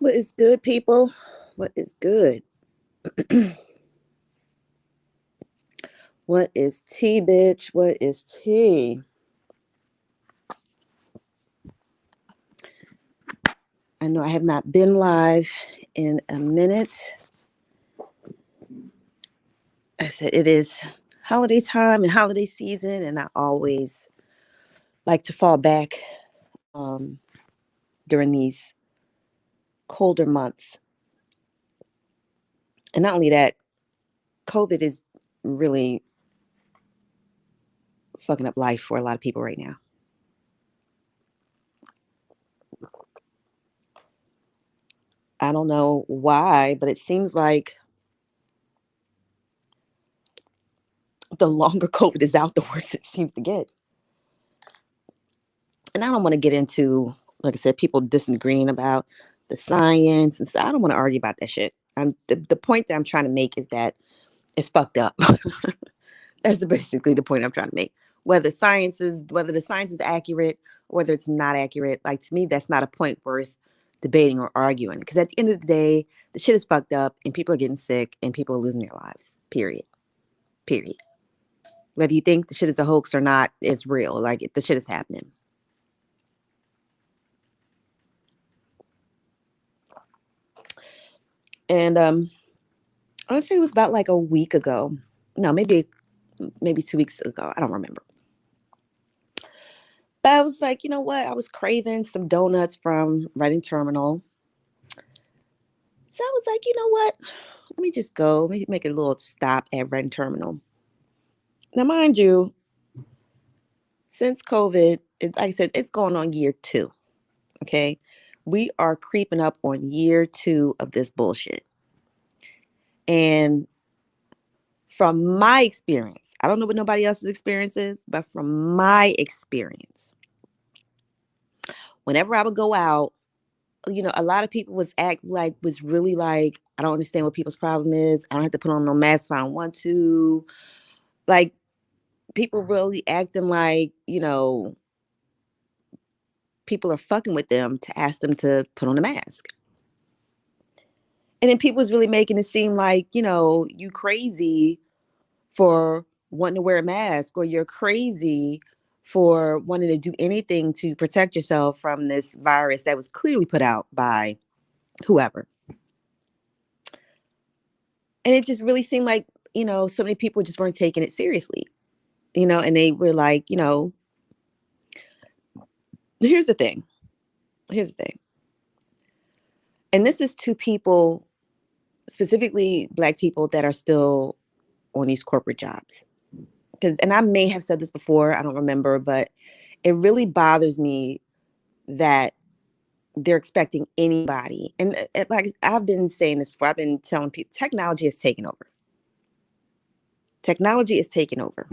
What is good, people? What is good? What is tea, bitch? What is tea? I know I have not been live in a minute. I said it is holiday time and holiday season, and I always like to fall back um, during these colder months. And not only that, COVID is really fucking up life for a lot of people right now. I don't know why, but it seems like the longer COVID is out, the worse it seems to get. And I don't want to get into, like I said, people disagreeing about the science and so I don't want to argue about that shit. The point that I'm trying to make is that it's fucked up. That's basically the point I'm trying to make. Whether the science is accurate or whether it's not accurate, like to me, that's not a point worth debating or arguing. Because at the end of the day, the shit is fucked up and people are getting sick and people are losing their lives. Period. Period. Whether you think the shit is a hoax or not, it's real. Like the shit is happening. And I would say it was about like a week ago. No, maybe 2 weeks ago. I don't remember. But I was like, you know what? I was craving some donuts from Reading Terminal. So I was like, you know what? Let me just go. Let me make a little stop at Reading Terminal. Now, mind you, since COVID, like I said, it's going on year 2. Okay. We are creeping up on year 2 of this bullshit. And from my experience, I don't know what nobody else's experience is, but from my experience, whenever I would go out, a lot of people was really like, I don't understand what people's problem is. I don't have to put on no mask if I don't want to. Like people really acting like, people are fucking with them to ask them to put on a mask. And then people was really making it seem like, you crazy for wanting to wear a mask or you're crazy for wanting to do anything to protect yourself from this virus that was clearly put out by whoever. And it just really seemed like, so many people just weren't taking it seriously, and they were like, here's the thing. Here's the thing. And this is to people, specifically Black people that are still on these corporate jobs. And I may have said this before, I don't remember, but it really bothers me that they're expecting anybody. And like I've been saying this before, I've been telling people, technology is taking over. Technology is taking over.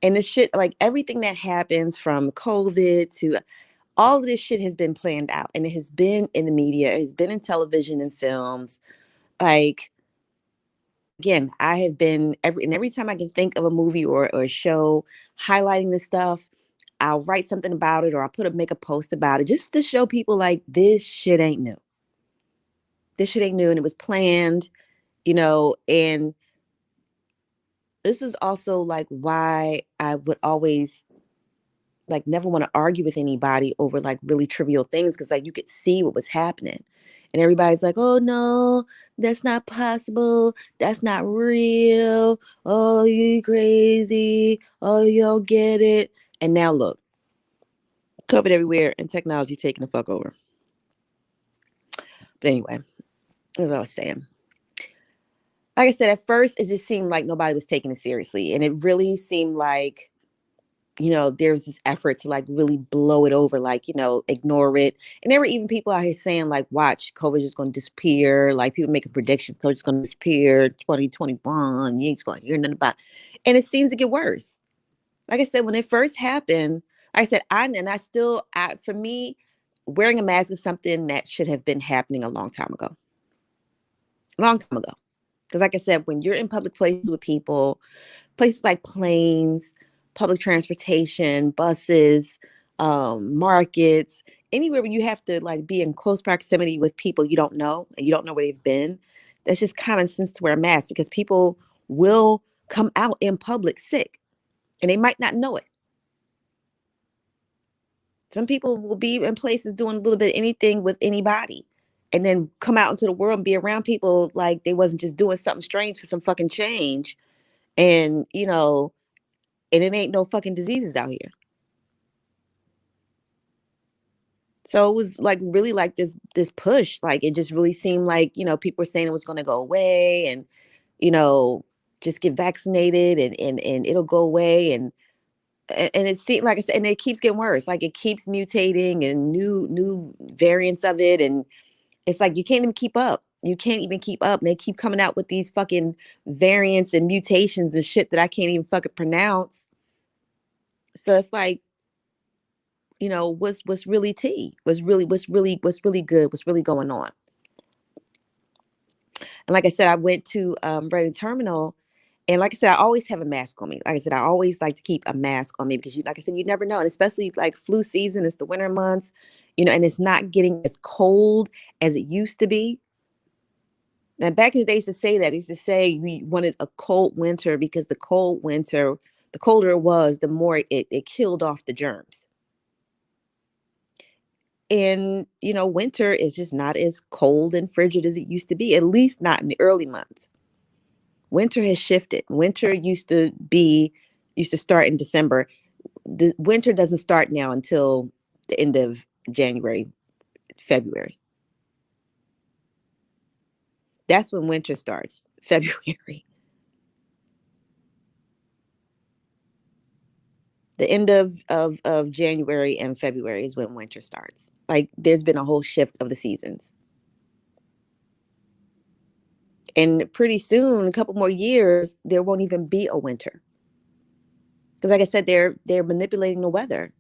And this shit, like everything that happens from COVID to all of this shit has been planned out and it has been in the media, it has been in television and films. Like, again, I have been every time I can think of a movie or a show highlighting this stuff, I'll write something about it or I'll make a post about it just to show people like this shit ain't new. This shit ain't new and it was planned, and this is also like why I would always like never want to argue with anybody over like really trivial things because like you could see what was happening. And everybody's like, oh no, that's not possible. That's not real. Oh, you crazy. Oh, you don't get it. And now look, COVID everywhere and technology taking the fuck over. But anyway, as I was saying. Like I said, at first it just seemed like nobody was taking it seriously. And it really seemed like there's this effort to like really blow it over, like, ignore it. And there were even people out here saying like, watch, COVID is going to disappear. Like people making predictions, COVID is going to disappear 2021. You ain't going to hear nothing about it. And it seems to get worse. Like I said, when it first happened, I said, for me, wearing a mask is something that should have been happening a long time ago. Long time ago. Because like I said, when you're in public places with people, places like planes, public transportation, buses, markets, anywhere where you have to like be in close proximity with people you don't know and you don't know where they've been, that's just common sense to wear a mask because people will come out in public sick and they might not know it. Some people will be in places doing a little bit of anything with anybody and then come out into the world and be around people like they wasn't just doing something strange for some fucking change. And, and it ain't no fucking diseases out here. So it was like really like this push. Like it just really seemed like, people were saying it was gonna go away and, you know, just get vaccinated and it'll go away. And it seemed like I said, and it keeps getting worse. Like it keeps mutating and new variants of it. And it's like you can't even keep up. You can't even keep up. And they keep coming out with these fucking variants and mutations and shit that I can't even fucking pronounce. So it's like, what's really tea? What's really good? What's really going on? And like I said, I went to Reading Terminal, and like I said, I always have a mask on me. Like I said, I always like to keep a mask on me because like I said, you never know, and especially like flu season, it's the winter months, and it's not getting as cold as it used to be. Now, back in the days, to say that, they used to say we wanted a cold winter because the colder it was, the more it killed off the germs. And, winter is just not as cold and frigid as it used to be, at least not in the early months. Winter has shifted. Winter used to start in December. The winter doesn't start now until the end of January, February. That's when winter starts, February. The end of January and February is when winter starts. Like there's been a whole shift of the seasons. And pretty soon, a couple more years, there won't even be a winter. Because like I said, they're manipulating the weather.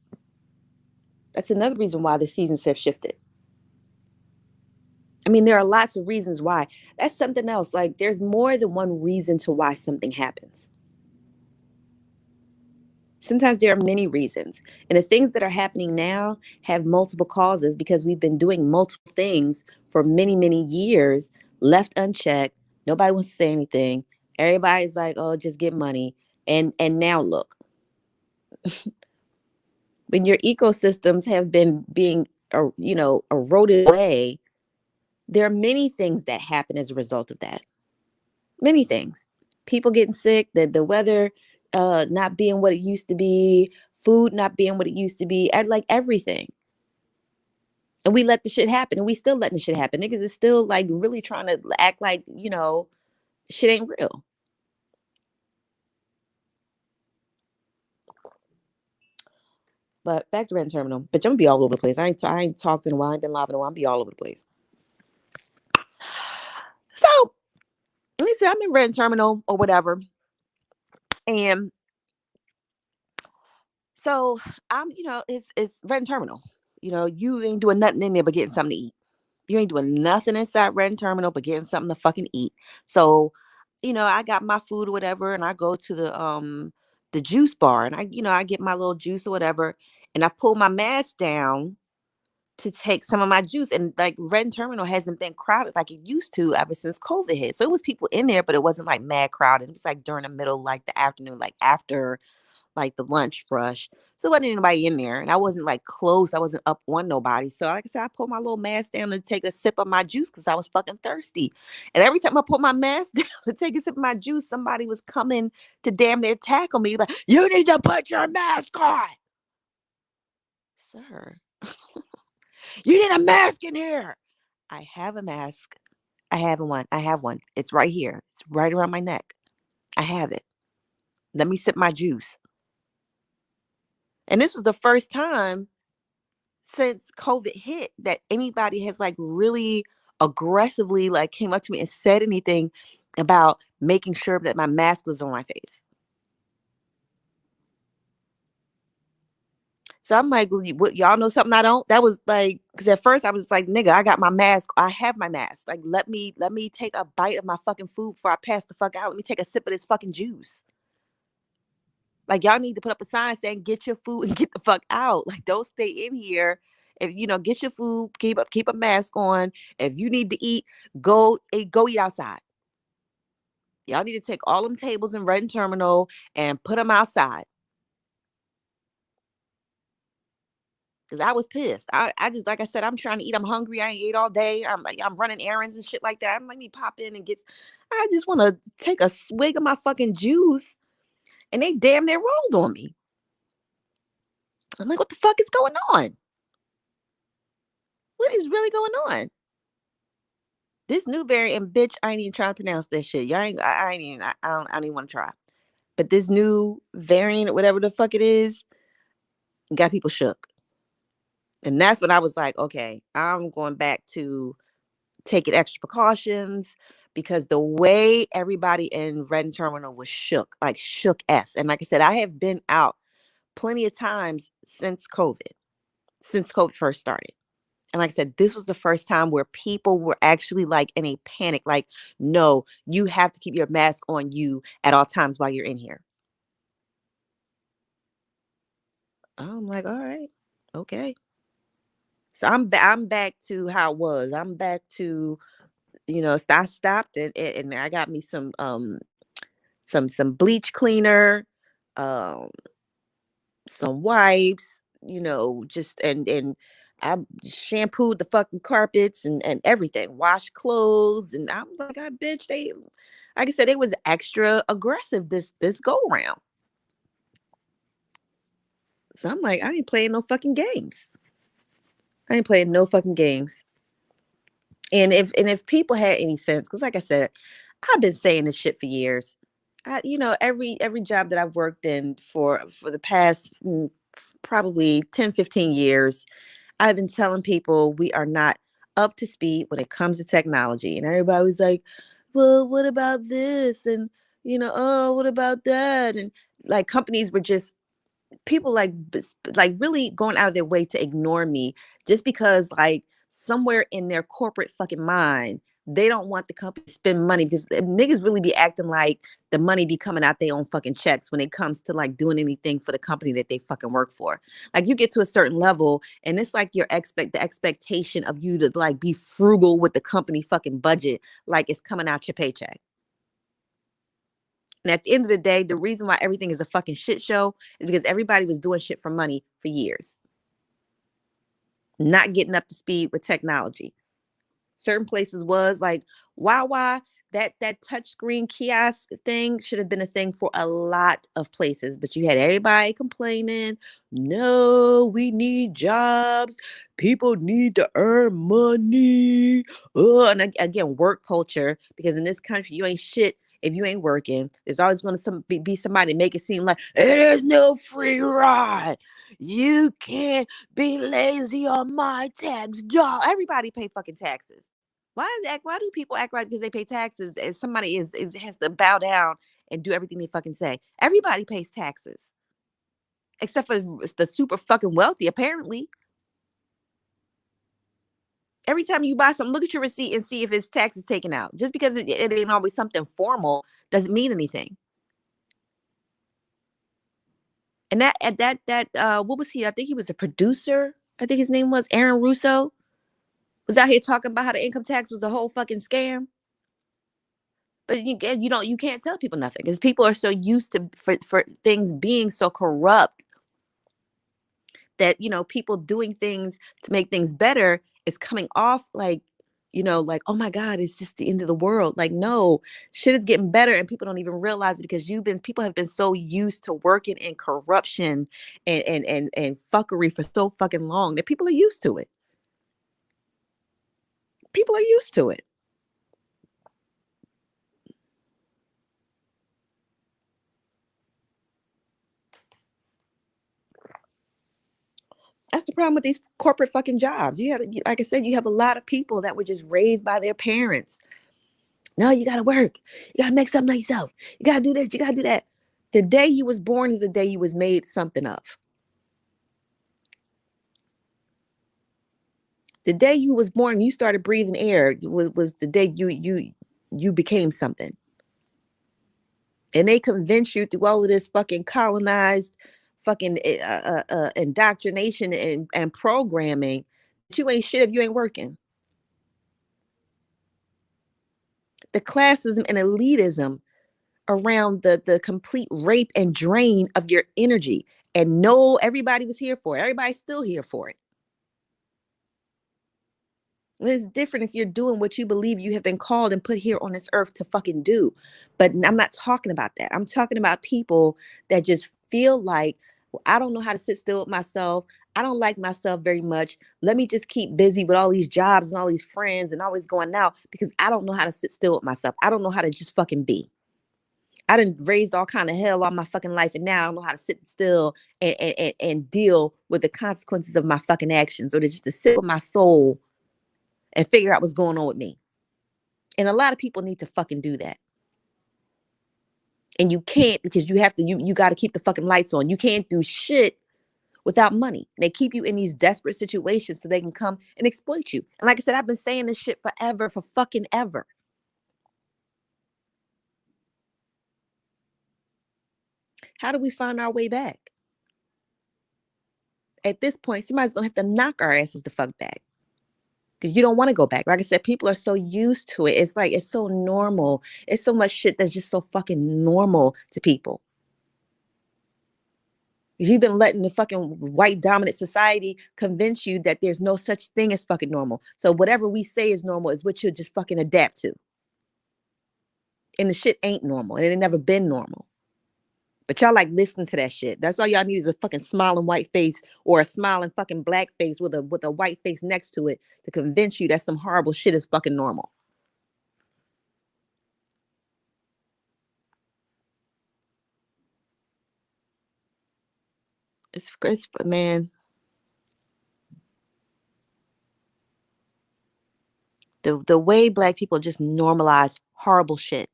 That's another reason why the seasons have shifted. I mean, there are lots of reasons why. That's something else. Like there's more than one reason to why something happens. Sometimes there are many reasons. And the things that are happening now have multiple causes because we've been doing multiple things for many, many years, left unchecked. Nobody wants to say anything. Everybody's like, oh, just get money. And now look, when your ecosystems have been being, eroded away, there are many things that happen as a result of that. Many things. People getting sick, the weather not being what it used to be, food not being what it used to be, like everything. And we let the shit happen, and we still letting the shit happen. Niggas is still like really trying to act like, shit ain't real. But back to Renton Terminal. But I'm gonna be all over the place. I ain't talked in a while, I ain't been live in a while, I'm be all over the place. So let me see, I'm in Renton Terminal or whatever. And so it's Renton Terminal. You ain't doing nothing in there but getting something to eat. You ain't doing nothing inside Renton Terminal but getting something to fucking eat. So, I got my food or whatever, and I go to the juice bar, and I get my little juice or whatever, and I pull my mask down to take some of my juice. And like Renton Terminal hasn't been crowded like it used to ever since COVID hit. So it was people in there, but it wasn't like mad crowded. It was like during the middle, like the afternoon, like after like the lunch rush. So there wasn't anybody in there. And I wasn't like close. I wasn't up on nobody. So like I said, I pulled my little mask down to take a sip of my juice because I was fucking thirsty. And every time I put my mask down to take a sip of my juice, somebody was coming to damn near tackle me. Like, you need to put your mask on. Sir, you need a mask in here. I have a mask. I have one. I have one. It's right here. It's right around my neck. I have it. Let me sip my juice. And this was the first time since COVID hit that anybody has like really aggressively like came up to me and said anything about making sure that my mask was on my face. So I'm like, well, what, y'all know something I don't? That was like, because at first I was like, nigga, I got my mask. I have my mask. Like, let me take a bite of my fucking food before I pass the fuck out. Let me take a sip of this fucking juice. Like, y'all need to put up a sign saying, get your food and get the fuck out. Like, don't stay in here If get your food, keep a mask on. If you need to eat, go eat outside. Y'all need to take all them tables in Reading Terminal and put them outside. Cause I was pissed. I just, like I said, I'm trying to eat. I'm hungry. I ain't ate all day. I'm running errands and shit like that. I'm like, let me pop in and get. I just want to take a swig of my fucking juice, and they damn near rolled on me. I'm like, what the fuck is going on? What is really going on? This new variant, bitch, I ain't even trying to pronounce that shit. Y'all ain't, I ain't even, I don't even want to try. But this new variant, whatever the fuck it is, got people shook. And that's when I was like, okay, I'm going back to taking extra precautions, because the way everybody in Reading Terminal was shook, like shook F. And like I said, I have been out plenty of times since COVID first started. And like I said, this was the first time where people were actually like in a panic, like, no, you have to keep your mask on you at all times while you're in here. I'm like, all right, okay. So I'm back to how it was. I'm back to, I stopped and I got me some bleach cleaner, um, some wipes, just and I shampooed the fucking carpets and everything, washed clothes, and I'm like, I bitch, they, like I said, it was extra aggressive this go round. So I'm like, I ain't playing no fucking games. I ain't playing no fucking games. And if people had any sense, because like I said, I've been saying this shit for years. Every job that I've worked in for the past probably 10, 15 years, I've been telling people we are not up to speed when it comes to technology. And everybody was like, well, what about this? And, oh, what about that? And like companies were just, people like really going out of their way to ignore me, just because like somewhere in their corporate fucking mind they don't want the company to spend money, because niggas really be acting like the money be coming out their own fucking checks when it comes to like doing anything for the company that they fucking work for. Like you get to a certain level and it's like the expectation of you to like be frugal with the company fucking budget, like it's coming out your paycheck. And at the end of the day, the reason why everything is a fucking shit show is because everybody was doing shit for money for years, not getting up to speed with technology. Certain places was like, Wawa, that touchscreen kiosk thing should have been a thing for a lot of places, but you had everybody complaining, no, we need jobs, people need to earn money. And again, work culture, because in this country you ain't shit if you ain't working. There's always going to be somebody make it seem like there's no free ride, you can't be lazy on my tax job. Everybody pay fucking taxes. Why do people act like because they pay taxes as somebody is has to bow down and do everything they fucking say? Everybody pays taxes. Except for the super fucking wealthy, apparently. Every time you buy something, look at your receipt and see if it's taxes taken out. Just because it ain't always something formal doesn't mean anything. And what was he? I think he was a producer. I think his name was Aaron Russo. Was out here talking about how the income tax was a whole fucking scam. But you can't tell people nothing, because people are so used to for things being so corrupt that people doing things to make things better is coming off like, like, oh my God, it's just the end of the world. Like, no, shit is getting better and people don't even realize it, because people have been so used to working in corruption and fuckery for so fucking long that people are used to it. People are used to it. That's the problem with these corporate fucking jobs. Like I said, you have a lot of people that were just raised by their parents. No, you gotta work. You gotta make something of yourself. You gotta do this. You gotta do that. The day you was born is the day you was made something of. The day you was born, you started breathing air was the day you became something. And they convince you through all of this fucking colonized fucking indoctrination and programming, that you ain't shit if you ain't working. The classism and elitism around the complete rape and drain of your energy. And no, everybody was here for it. Everybody's still here for it. It's different if you're doing what you believe you have been called and put here on this earth to fucking do. But I'm not talking about that. I'm talking about people that just feel like, well, I don't know how to sit still with myself. I don't like myself very much. Let me just keep busy with all these jobs and all these friends and always going out because I don't know how to sit still with myself. I don't know how to just fucking be. I done raised all kind of hell all my fucking life, and now I don't know how to sit still and deal with the consequences of my fucking actions, or to just to sit with my soul and figure out what's going on with me. And a lot of people need to fucking do that. And you can't, because you have to, you got to keep the fucking lights on. You can't do shit without money. They keep you in these desperate situations so they can come and exploit you. And like I said, I've been saying this shit forever, for fucking ever. How do we find our way back? At this point, somebody's gonna have to knock our asses the fuck back. Because you don't want to go back. Like I said, people are so used to it. It's like, it's so normal. It's so much shit that's just so fucking normal to people. You've been letting the fucking white dominant society convince you that there's no such thing as fucking normal. So whatever we say is normal is what you just fucking adapt to. And the shit ain't normal. And it ain't never been normal. But y'all like listening to that shit. That's all y'all need, is a fucking smiling white face, or a smiling fucking black face with a white face next to it, to convince you that some horrible shit is fucking normal. It's man. The way black people just normalize horrible shit,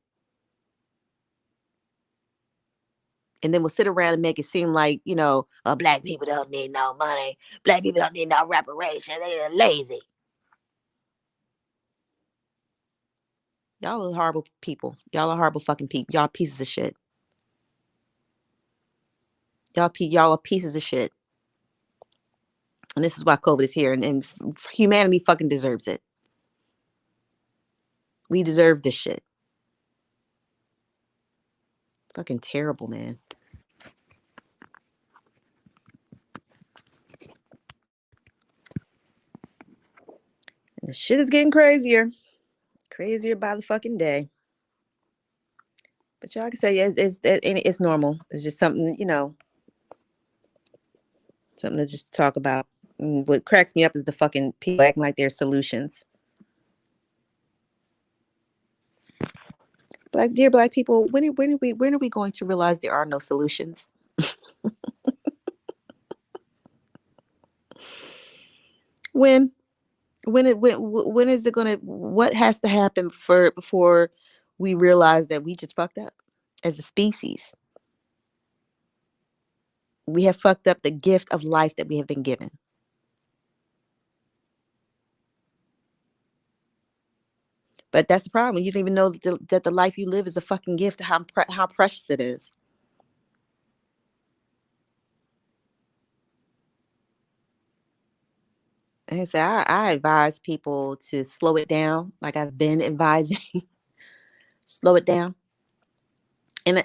and then we'll sit around and make it seem like, black people don't need no money. Black people don't need no reparation. They're lazy. Y'all are horrible people. Y'all are horrible fucking people. Y'all pieces of shit. Y'all are pieces of shit. And this is why COVID is here. And humanity fucking deserves it. We deserve this shit. Fucking terrible, man. And the shit is getting crazier. Crazier by the fucking day. But y'all can say, yeah, it's normal. It's just something, something to just talk about. And what cracks me up is the fucking people acting like there's solutions. Dear black people, when are we going to realize there are no solutions? When is it gonna? What has to happen before we realize that we just fucked up as a species? We have fucked up the gift of life that we have been given. But that's the problem. You don't even know that the life you live is a fucking gift. How precious it is. And so I advise people to slow it down, like I've been advising. Slow it down. And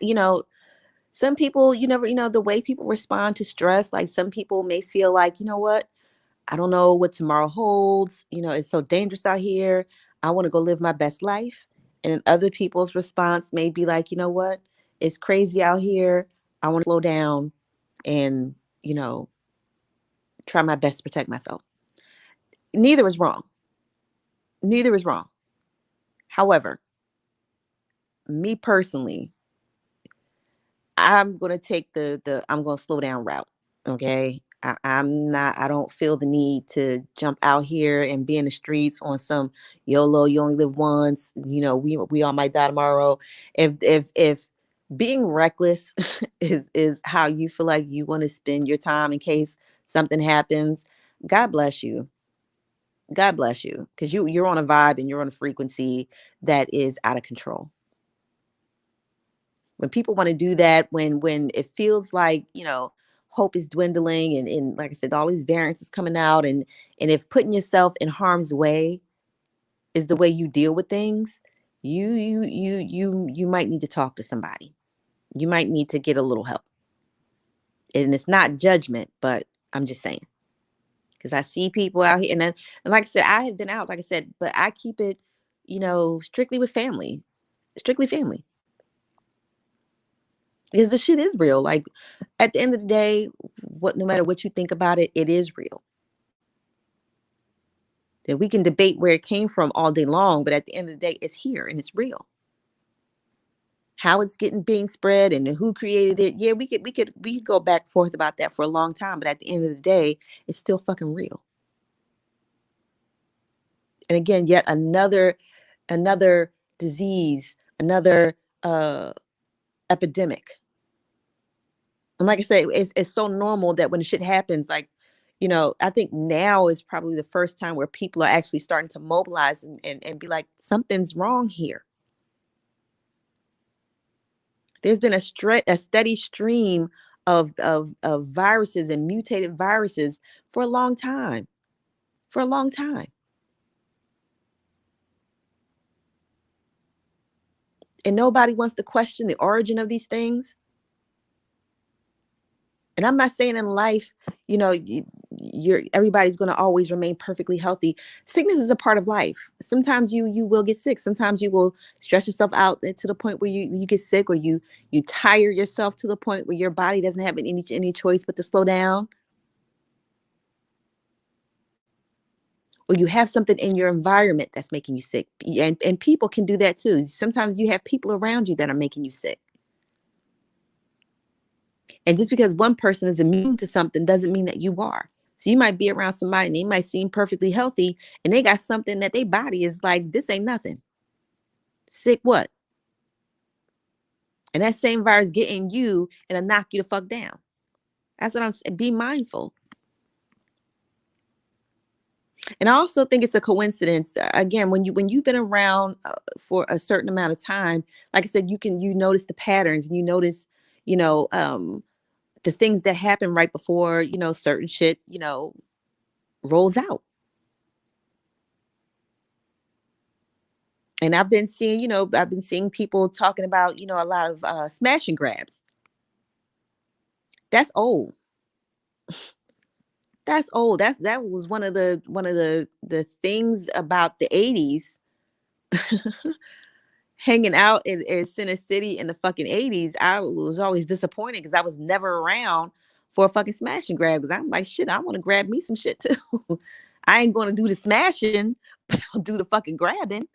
some people, the way people respond to stress, like some people may feel like, you know what, I don't know what tomorrow holds. It's so dangerous out here. I want to go live my best life. And then other people's response may be like, you know what, it's crazy out here. I want to slow down and, try my best to protect myself. Neither is wrong. Neither is wrong. However, me personally, I'm gonna take the I'm gonna slow down route. Okay. I don't feel the need to jump out here and be in the streets on some YOLO, you only live once, we all might die tomorrow. If being reckless is how you feel like you want to spend your time in case something happens, God bless you. God bless you. Because you're on a vibe and you're on a frequency that is out of control. When people want to do that, when it feels like, hope is dwindling, and like I said, all these variants is coming out, and if putting yourself in harm's way is the way you deal with things, you might need to talk to somebody. You might need to get a little help. And it's not judgment, but I'm just saying. Because I see people out here, and then, and like I said, I have been out, like I said, but I keep it, strictly with family, strictly family. Because the shit is real. Like at the end of the day, no matter what you think about it, it is real. And we can debate where it came from all day long, but at the end of the day, it's here and it's real. How it's being spread and who created it. Yeah, we could go back and forth about that for a long time, but at the end of the day, it's still fucking real. And again, yet another disease, another epidemic. And like I say, it's so normal that when shit happens, like, I think now is probably the first time where people are actually starting to mobilize and be like, something's wrong here. There's been a steady stream of viruses and mutated viruses for a long time. For a long time. And nobody wants to question the origin of these things. And I'm not saying in life, everybody's going to always remain perfectly healthy. Sickness is a part of life. Sometimes you will get sick. Sometimes you will stress yourself out to the point where you get sick, or you tire yourself to the point where your body doesn't have any choice but to slow down. Or you have something in your environment that's making you sick. And people can do that too. Sometimes you have people around you that are making you sick. And just because one person is immune to something doesn't mean that you are. So you might be around somebody and they might seem perfectly healthy and they got something that their body is like, this ain't nothing. Sick what? And that same virus get in you and it'll knock you the fuck down. That's what I'm saying. Be mindful. And I also think it's a coincidence. Again, when you've been around for a certain amount of time, like I said, you notice the patterns, and you notice, the things that happen right before, certain shit, rolls out. And I've been seeing people talking about, a lot of smash and grabs. That's old. That's old. That was one of the things about the 80s. Hanging out in Center City in the fucking 80s, I was always disappointed because I was never around for a fucking smash and grab. Because I'm like, shit, I want to grab me some shit too. I ain't going to do the smashing, but I'll do the fucking grabbing.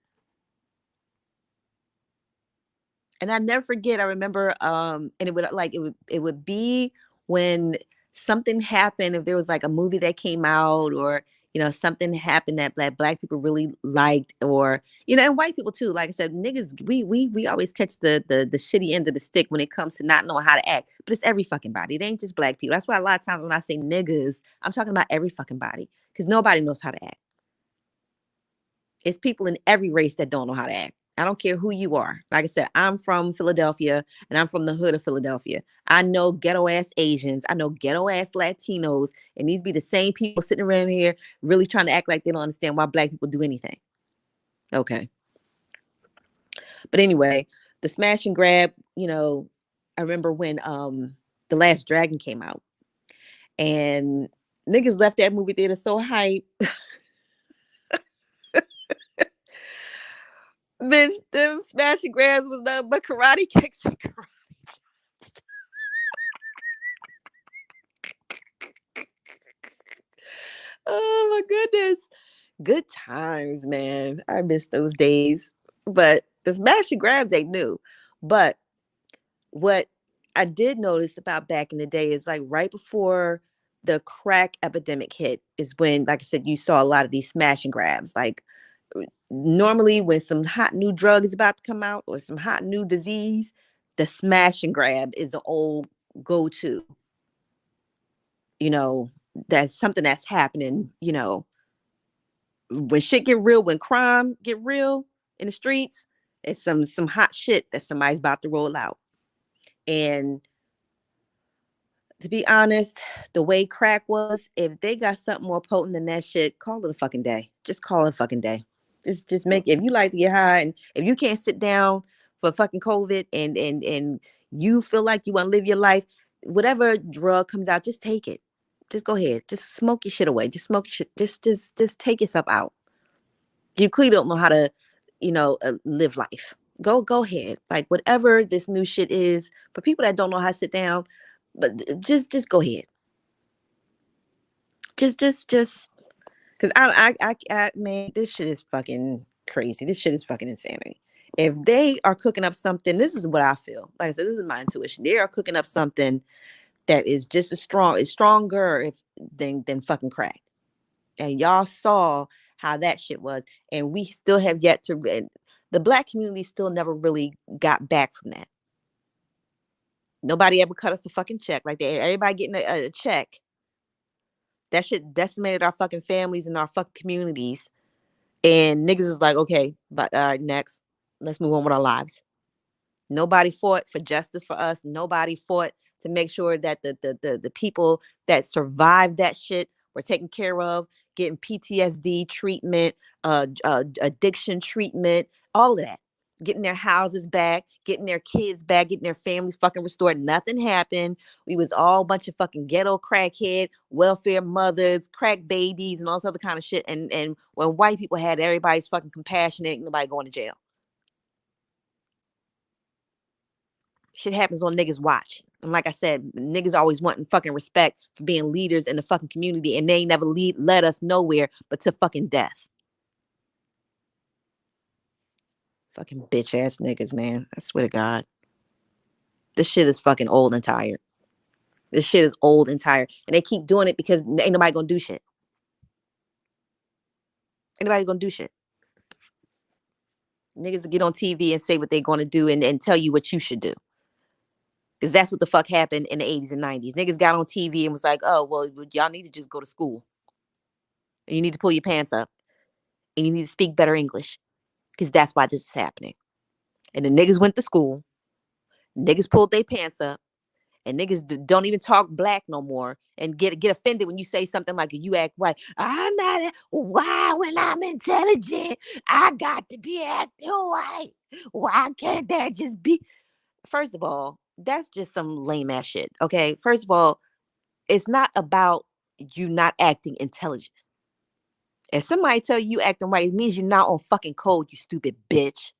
And I never forget, I remember, and it would be when something happened, if there was like a movie that came out, or something happened that black people really liked, or and white people too. Like I said, niggas, we always catch the shitty end of the stick when it comes to not knowing how to act. But it's every fucking body. It ain't just black people. That's why a lot of times when I say niggas, I'm talking about every fucking body, because nobody knows how to act. It's people in every race that don't know how to act. I don't care who you are. Like I said, I'm from Philadelphia and I'm from the hood of Philadelphia. I know ghetto ass Asians. I know ghetto ass Latinos. And these be the same people sitting around here really trying to act like they don't understand why black people do anything. Okay. But anyway, the smash and grab, I remember when The Last Dragon came out, and niggas left that movie theater so hype. Bitch, them smashing grabs was nothing but karate kicks and karate. Oh my goodness. Good times, man. I miss those days. But the smash and grabs ain't new. But what I did notice about back in the day is, like, right before the crack epidemic hit is when, like I said, you saw a lot of these smash and grabs. Like, normally when some hot new drug is about to come out or some hot new disease, the smash and grab is an old go-to. You know, that's something that's happening, when shit get real, when crime get real in the streets, it's some hot shit that somebody's about to roll out. And To be honest, the way crack was, if they got something more potent than that shit, call it a fucking day. Just call it a fucking day. Just make, if you like to get high and if you can't sit down for fucking COVID and you feel like you want to live your life, whatever drug comes out, just take it. Just go ahead. Just smoke your shit away. Just smoke your shit. Just take yourself out. You clearly don't know how to, live life. Go ahead. Like whatever this new shit is for people that don't know how to sit down, but just go ahead. Just because man, this shit is fucking crazy. This shit is fucking insanity. If they are cooking up something, this is what I feel. Like I said, this is my intuition. They are cooking up something that is just as strong, is stronger than fucking crack. And y'all saw how that shit was, and we still have yet to. The Black community still never really got back from that. Nobody ever cut us a fucking check. Like everybody getting a check. That shit decimated our fucking families and our fucking communities. And niggas was like, okay, but all right, next, let's move on with our lives. Nobody fought for justice for us. Nobody fought to make sure that the people that survived that shit were taken care of, getting PTSD treatment, addiction treatment, all of that. Getting their houses back, getting their kids back, getting their families fucking restored. Nothing happened. We was all a bunch of fucking ghetto crackhead, welfare mothers, crack babies, and all this other kind of shit. And when white people had everybody's fucking compassionate, nobody going to jail. Shit happens on niggas' watch. And like I said, niggas always wanting fucking respect for being leaders in the fucking community, and they never led us nowhere but to fucking death. Fucking bitch ass niggas, man. I swear to God. This shit is fucking old and tired. This shit is old and tired. And they keep doing it because ain't nobody gonna do shit. Ain't nobody gonna do shit. Niggas get on TV and say what they're gonna do and tell you what you should do. Because that's what the fuck happened in the 80s and 90s. Niggas got on TV and was like, oh, well, y'all need to just go to school. And you need to pull your pants up. And you need to speak better English. Because that's why this is happening. And the niggas went to school. Niggas pulled their pants up. And niggas don't even talk black no more and get offended when you say something like you act white. I'm not why when I'm intelligent, I got to be acting white. Why can't that just be? First of all, that's just some lame ass shit. Okay. First of all, it's not about you not acting intelligent. If somebody tell you acting white, it means you're not on fucking code, you stupid bitch.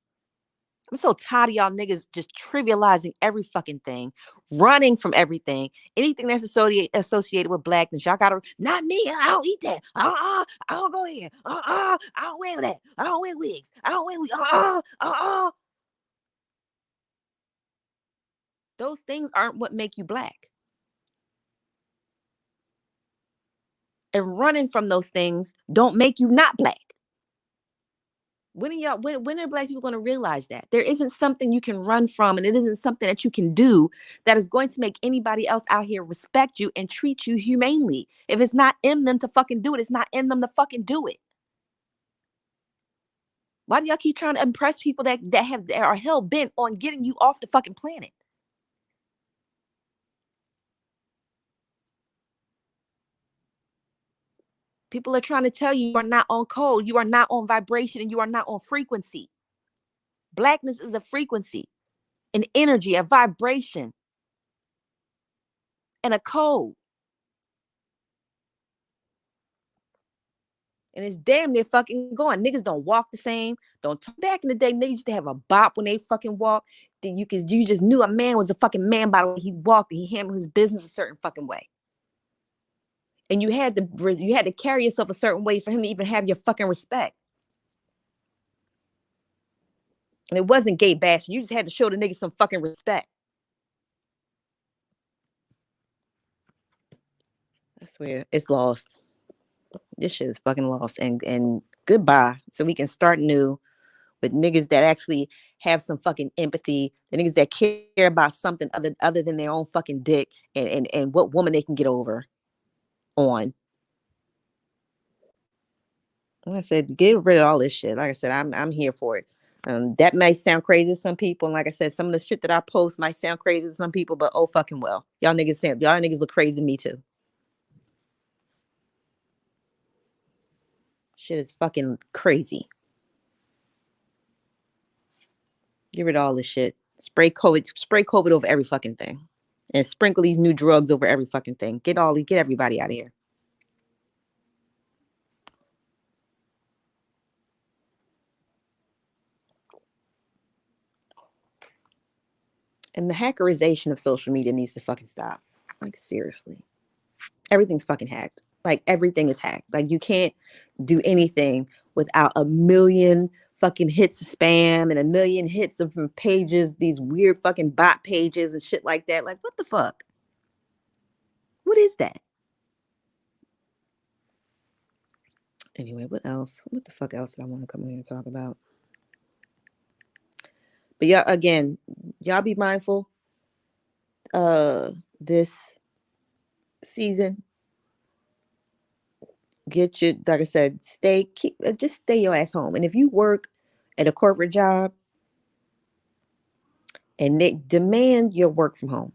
I'm so tired of y'all niggas just trivializing every fucking thing, running from everything, anything that's associated with blackness. Y'all gotta, not me, I don't eat that. I don't go here. I don't wear that. I don't wear wigs. I don't wear wigs. Those things aren't what make you black. And running from those things don't make you not black. When are black people going to realize that there isn't something you can run from, and it isn't something that you can do that is going to make anybody else out here respect you and treat you humanely? If it's not in them to fucking do it, it's not in them to fucking do it. Why do y'all keep trying to impress people that are hell bent on getting you off the fucking planet? People are trying to tell you are not on code, you are not on vibration, and you are not on frequency. Blackness is a frequency, an energy, a vibration, and a code. And it's damn near fucking gone. Niggas don't walk the same. Don't talk. Back in the day, niggas used to have a bop when they fucking walk. Then you just knew a man was a fucking man by the way he walked and he handled his business a certain fucking way. And you had to carry yourself a certain way for him to even have your fucking respect. And it wasn't gay bashing. You just had to show the niggas some fucking respect. I swear, it's lost. This shit is fucking lost. And goodbye. So we can start new with niggas that actually have some fucking empathy, the niggas that care about something other than their own fucking dick and what woman they can get over on. Like I said, get rid of all this shit. Like I said, I'm here for it. That might sound crazy to some people. And like I said, some of the shit that I post might sound crazy to some people, but oh fucking well. Y'all niggas look crazy to me too. Shit is fucking crazy. Get rid of all this shit. Spray COVID over every fucking thing. And sprinkle these new drugs over every fucking thing. Get everybody out of here. And the hackerization of social media needs to fucking stop. Like seriously. Everything's fucking hacked. Like everything is hacked. Like you can't do anything without a million fucking hits of spam and a million hits of pages, these weird fucking bot pages and shit like that. Like what the fuck? What is that? Anyway, what else? What the fuck else did I want to come in here and talk about? But yeah, again, y'all be mindful this season. Get your, like I said, just stay your ass home. And if you work at a corporate job and they demand your work from home,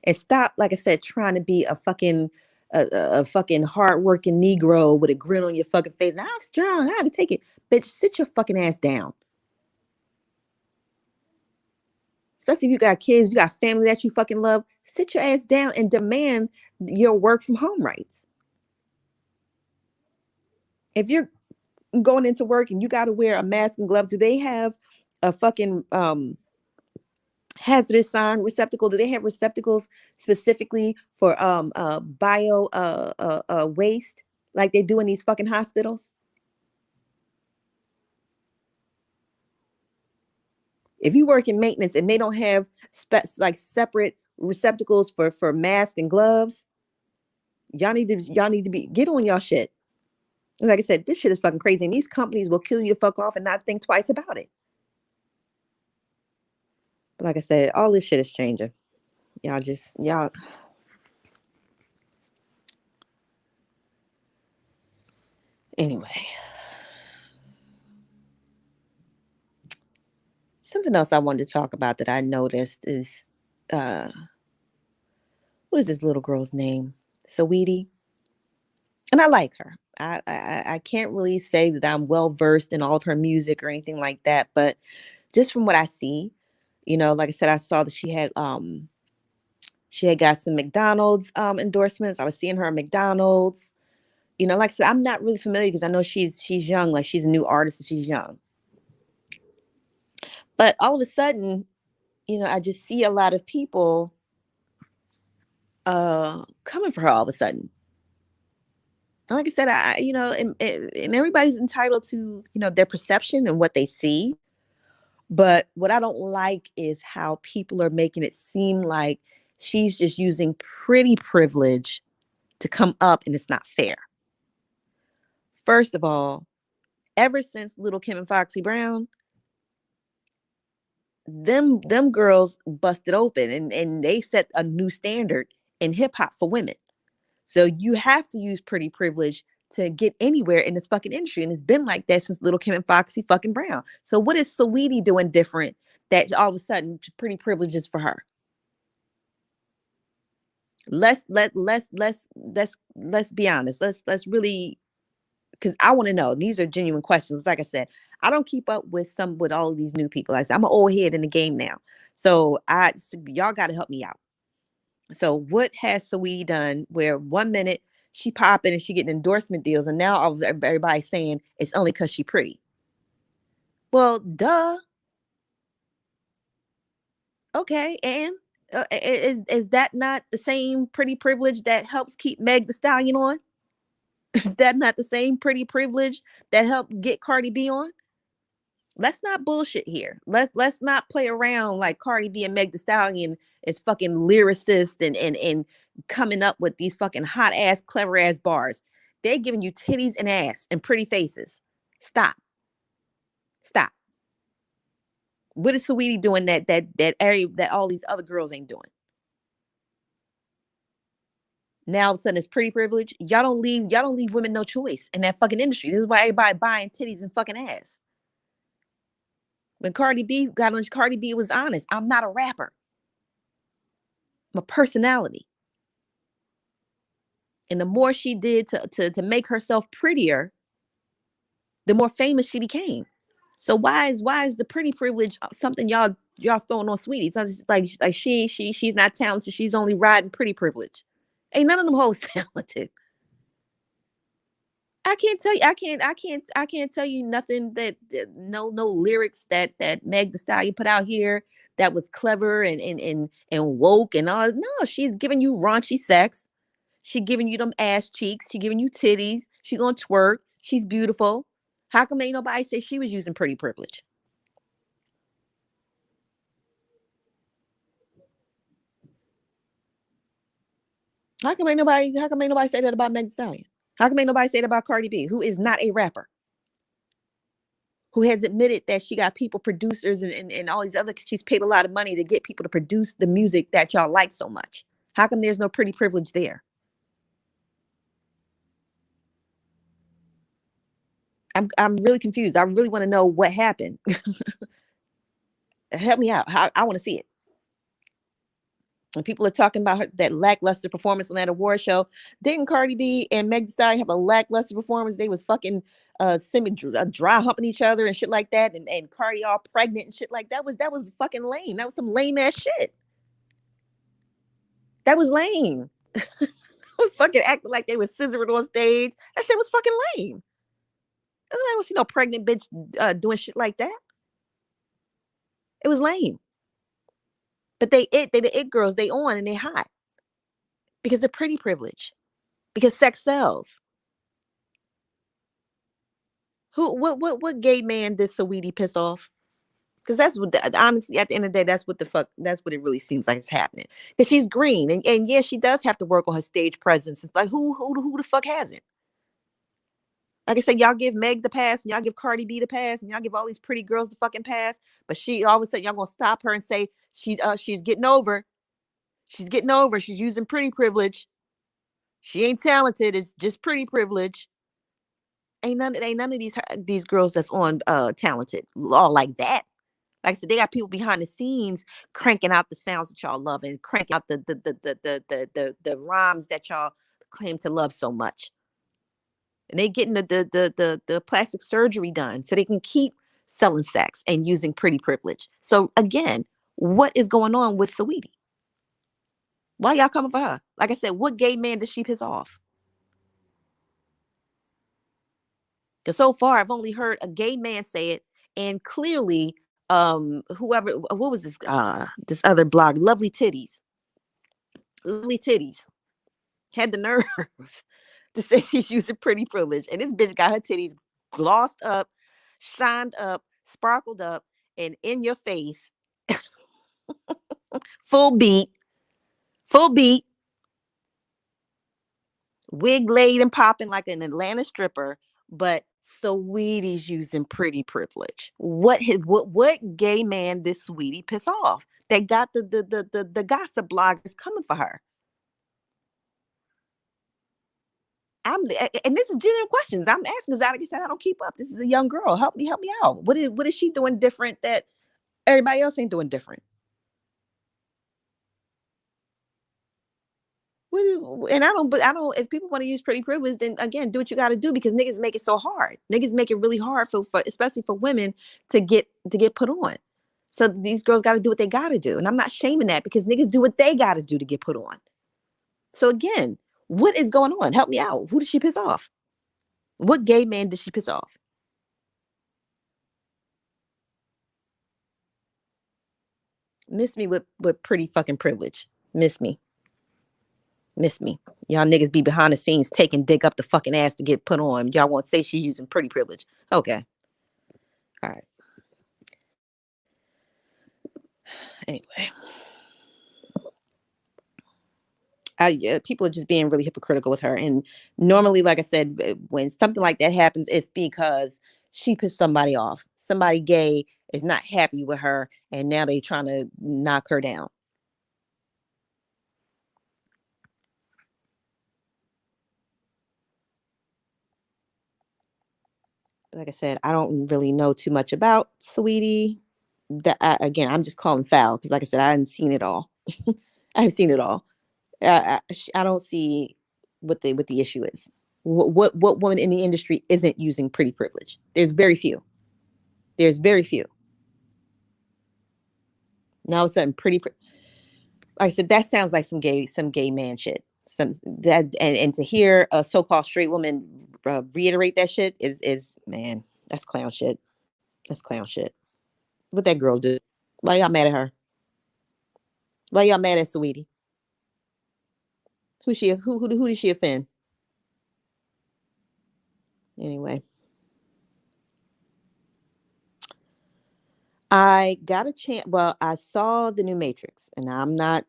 and stop, like I said, trying to be a fucking hardworking Negro with a grin on your fucking face. And I'm strong, I can take it. Bitch, sit your fucking ass down. Especially if you got kids, you got family that you fucking love. Sit your ass down and demand your work from home rights. If you're going into work and you got to wear a mask and gloves, do they have a fucking hazardous sign receptacle? Do they have receptacles specifically for bio waste like they do in these fucking hospitals? If you work in maintenance and they don't have like separate receptacles for masks and gloves, y'all need to be get on y'all shit. Like I said, this shit is fucking crazy, and these companies will kill you to fuck off and not think twice about it. But like I said, all this shit is changing. Y'all. Anyway, something else I wanted to talk about that I noticed is, uh, what is this little girl's name? Saweetie, and I like her. I can't really say that I'm well versed in all of her music or anything like that, but just from what I see, like I said, I saw that she had got some McDonald's endorsements. I was seeing her at McDonald's. Like I said, I'm not really familiar because I know she's young, like she's a new artist and she's young. But all of a sudden, I just see a lot of people coming for her all of a sudden. And like I said, and everybody's entitled to, their perception and what they see. But what I don't like is how people are making it seem like she's just using pretty privilege to come up and it's not fair. First of all, ever since Little Kim and Foxy Brown, them girls busted open and they set a new standard in hip hop for women. So you have to use pretty privilege to get anywhere in this fucking industry. And it's been like that since Little Kim and Foxy fucking Brown. So what is Saweetie doing different that all of a sudden pretty privilege is for her? Let's be honest. Let's really, because I want to know. These are genuine questions. Like I said, I don't keep up with all of these new people. Like I said, I'm an old head in the game now. So y'all got to help me out. So what has Saweetie done where 1 minute she popping and she getting endorsement deals, and now everybody's saying it's only because she pretty? Well, duh. Okay, and is that not the same pretty privilege that helps keep Meg the Stallion on? Is that not the same pretty privilege that helped get Cardi B on? Let's not bullshit here. Let's not play around like Cardi B and Meg the Stallion is fucking lyricist and coming up with these fucking hot ass, clever ass bars. They're giving you titties and ass and pretty faces. Stop. Stop. What is Saweetie doing that area that all these other girls ain't doing? Now all of a sudden it's pretty privilege. Y'all don't leave women no choice in that fucking industry. This is why everybody buying titties and fucking ass. When Cardi B got on, Cardi B was honest. I'm not a rapper. I'm a personality. And the more she did to make herself prettier, the more famous she became. So why is the pretty privilege something y'all throwing on Sweetie? So it's like she's not talented. She's only riding pretty privilege. Ain't none of them hoes talented. I can't tell you. I can't tell you nothing no lyrics that Meg the Stallion put out here that was clever and woke and all. No, she's giving you raunchy sex. She giving you them ass cheeks. She giving you titties. She gonna twerk. She's beautiful. How come ain't nobody say she was using pretty privilege? How come ain't nobody say that about Meg Thee Stallion? How come ain't nobody say that about Cardi B, who is not a rapper, who has admitted that she got people, producers, and all these other, she's paid a lot of money to get people to produce the music that y'all like so much. How come there's no pretty privilege there? I'm really confused. I really want to know what happened. Help me out. I want to see it. And people are talking about that lackluster performance on that award show. Didn't Cardi B and Meg Thee Stallion have a lackluster performance? They was fucking dry humping each other and shit like that, and Cardi all pregnant and shit like that. Was fucking lame. That was some lame ass shit. That was lame. Fucking acting like they was scissoring on stage. That shit was fucking lame. I don't see no pregnant bitch doing shit like that. It was lame. But they the it girls. They on and they hot because they're pretty privilege. Because sex sells. What gay man did Saweetie piss off? Because that's what honestly at the end of the day, that's what it really seems like it's happening. Because she's green and yeah, she does have to work on her stage presence. It's like who the fuck hasn't? Like I said, y'all give Meg the pass and y'all give Cardi B the pass and y'all give all these pretty girls the fucking pass. But she all of a sudden y'all gonna stop her and say she's getting over. She's getting over. She's using pretty privilege. She ain't talented. It's just pretty privilege. Ain't none of these girls that's on talented all like that. Like I said, they got people behind the scenes cranking out the sounds that y'all love and cranking out the rhymes that y'all claim to love so much. And they getting the plastic surgery done so they can keep selling sex and using pretty privilege. So again, what is going on with Saweetie? Why y'all coming for her? Like I said, what gay man does she piss off? Because so far I've only heard a gay man say it, and clearly, whoever what was this other blog, Lovely Titties, had the nerve to say she's using pretty privilege, and this bitch got her titties glossed up, shined up, sparkled up, and in your face, full beat, full beat, wig laid and popping like an Atlanta stripper, but Sweetie's using pretty privilege. What gay man did Sweetie piss off? That got the gossip bloggers coming for her. And this is genuine questions. I'm asking because like I said, I don't keep up. This is a young girl. Help me out. What is she doing different that everybody else ain't doing different? And I don't. If people want to use pretty privilege, then again, do what you got to do because niggas make it so hard. Niggas make it really hard for especially for women to get put on. So these girls got to do what they got to do, and I'm not shaming that because niggas do what they got to do to get put on. So again, what is going on? Help me out. Who did she piss off? What gay man did she piss off? Miss me with pretty fucking privilege. Miss me. Miss me. Y'all niggas be behind the scenes taking dick up the fucking ass to get put on. Y'all won't say she using pretty privilege. Okay. All right. Anyway, yeah, people are just being really hypocritical with her. And normally, like I said, when something like that happens, it's because she pissed somebody off. Somebody gay is not happy with her, and now they trying to knock her down. like I said, I don't really know too much about Sweetie. Again, I'm just calling foul because, like I said, I haven't seen it all. I have seen it all. I don't see what the issue is. What woman in the industry isn't using pretty privilege? There's very few. There's very few. Now all of a sudden, like I said, that sounds like some gay man shit. Some that and to hear a so-called straight woman reiterate that shit is man, that's clown shit. That's clown shit. What that girl did? Why y'all mad at her? Why y'all mad at Sweetie? Who did she offend? Anyway, I got a chance. Well, I saw the new Matrix, and I'm not.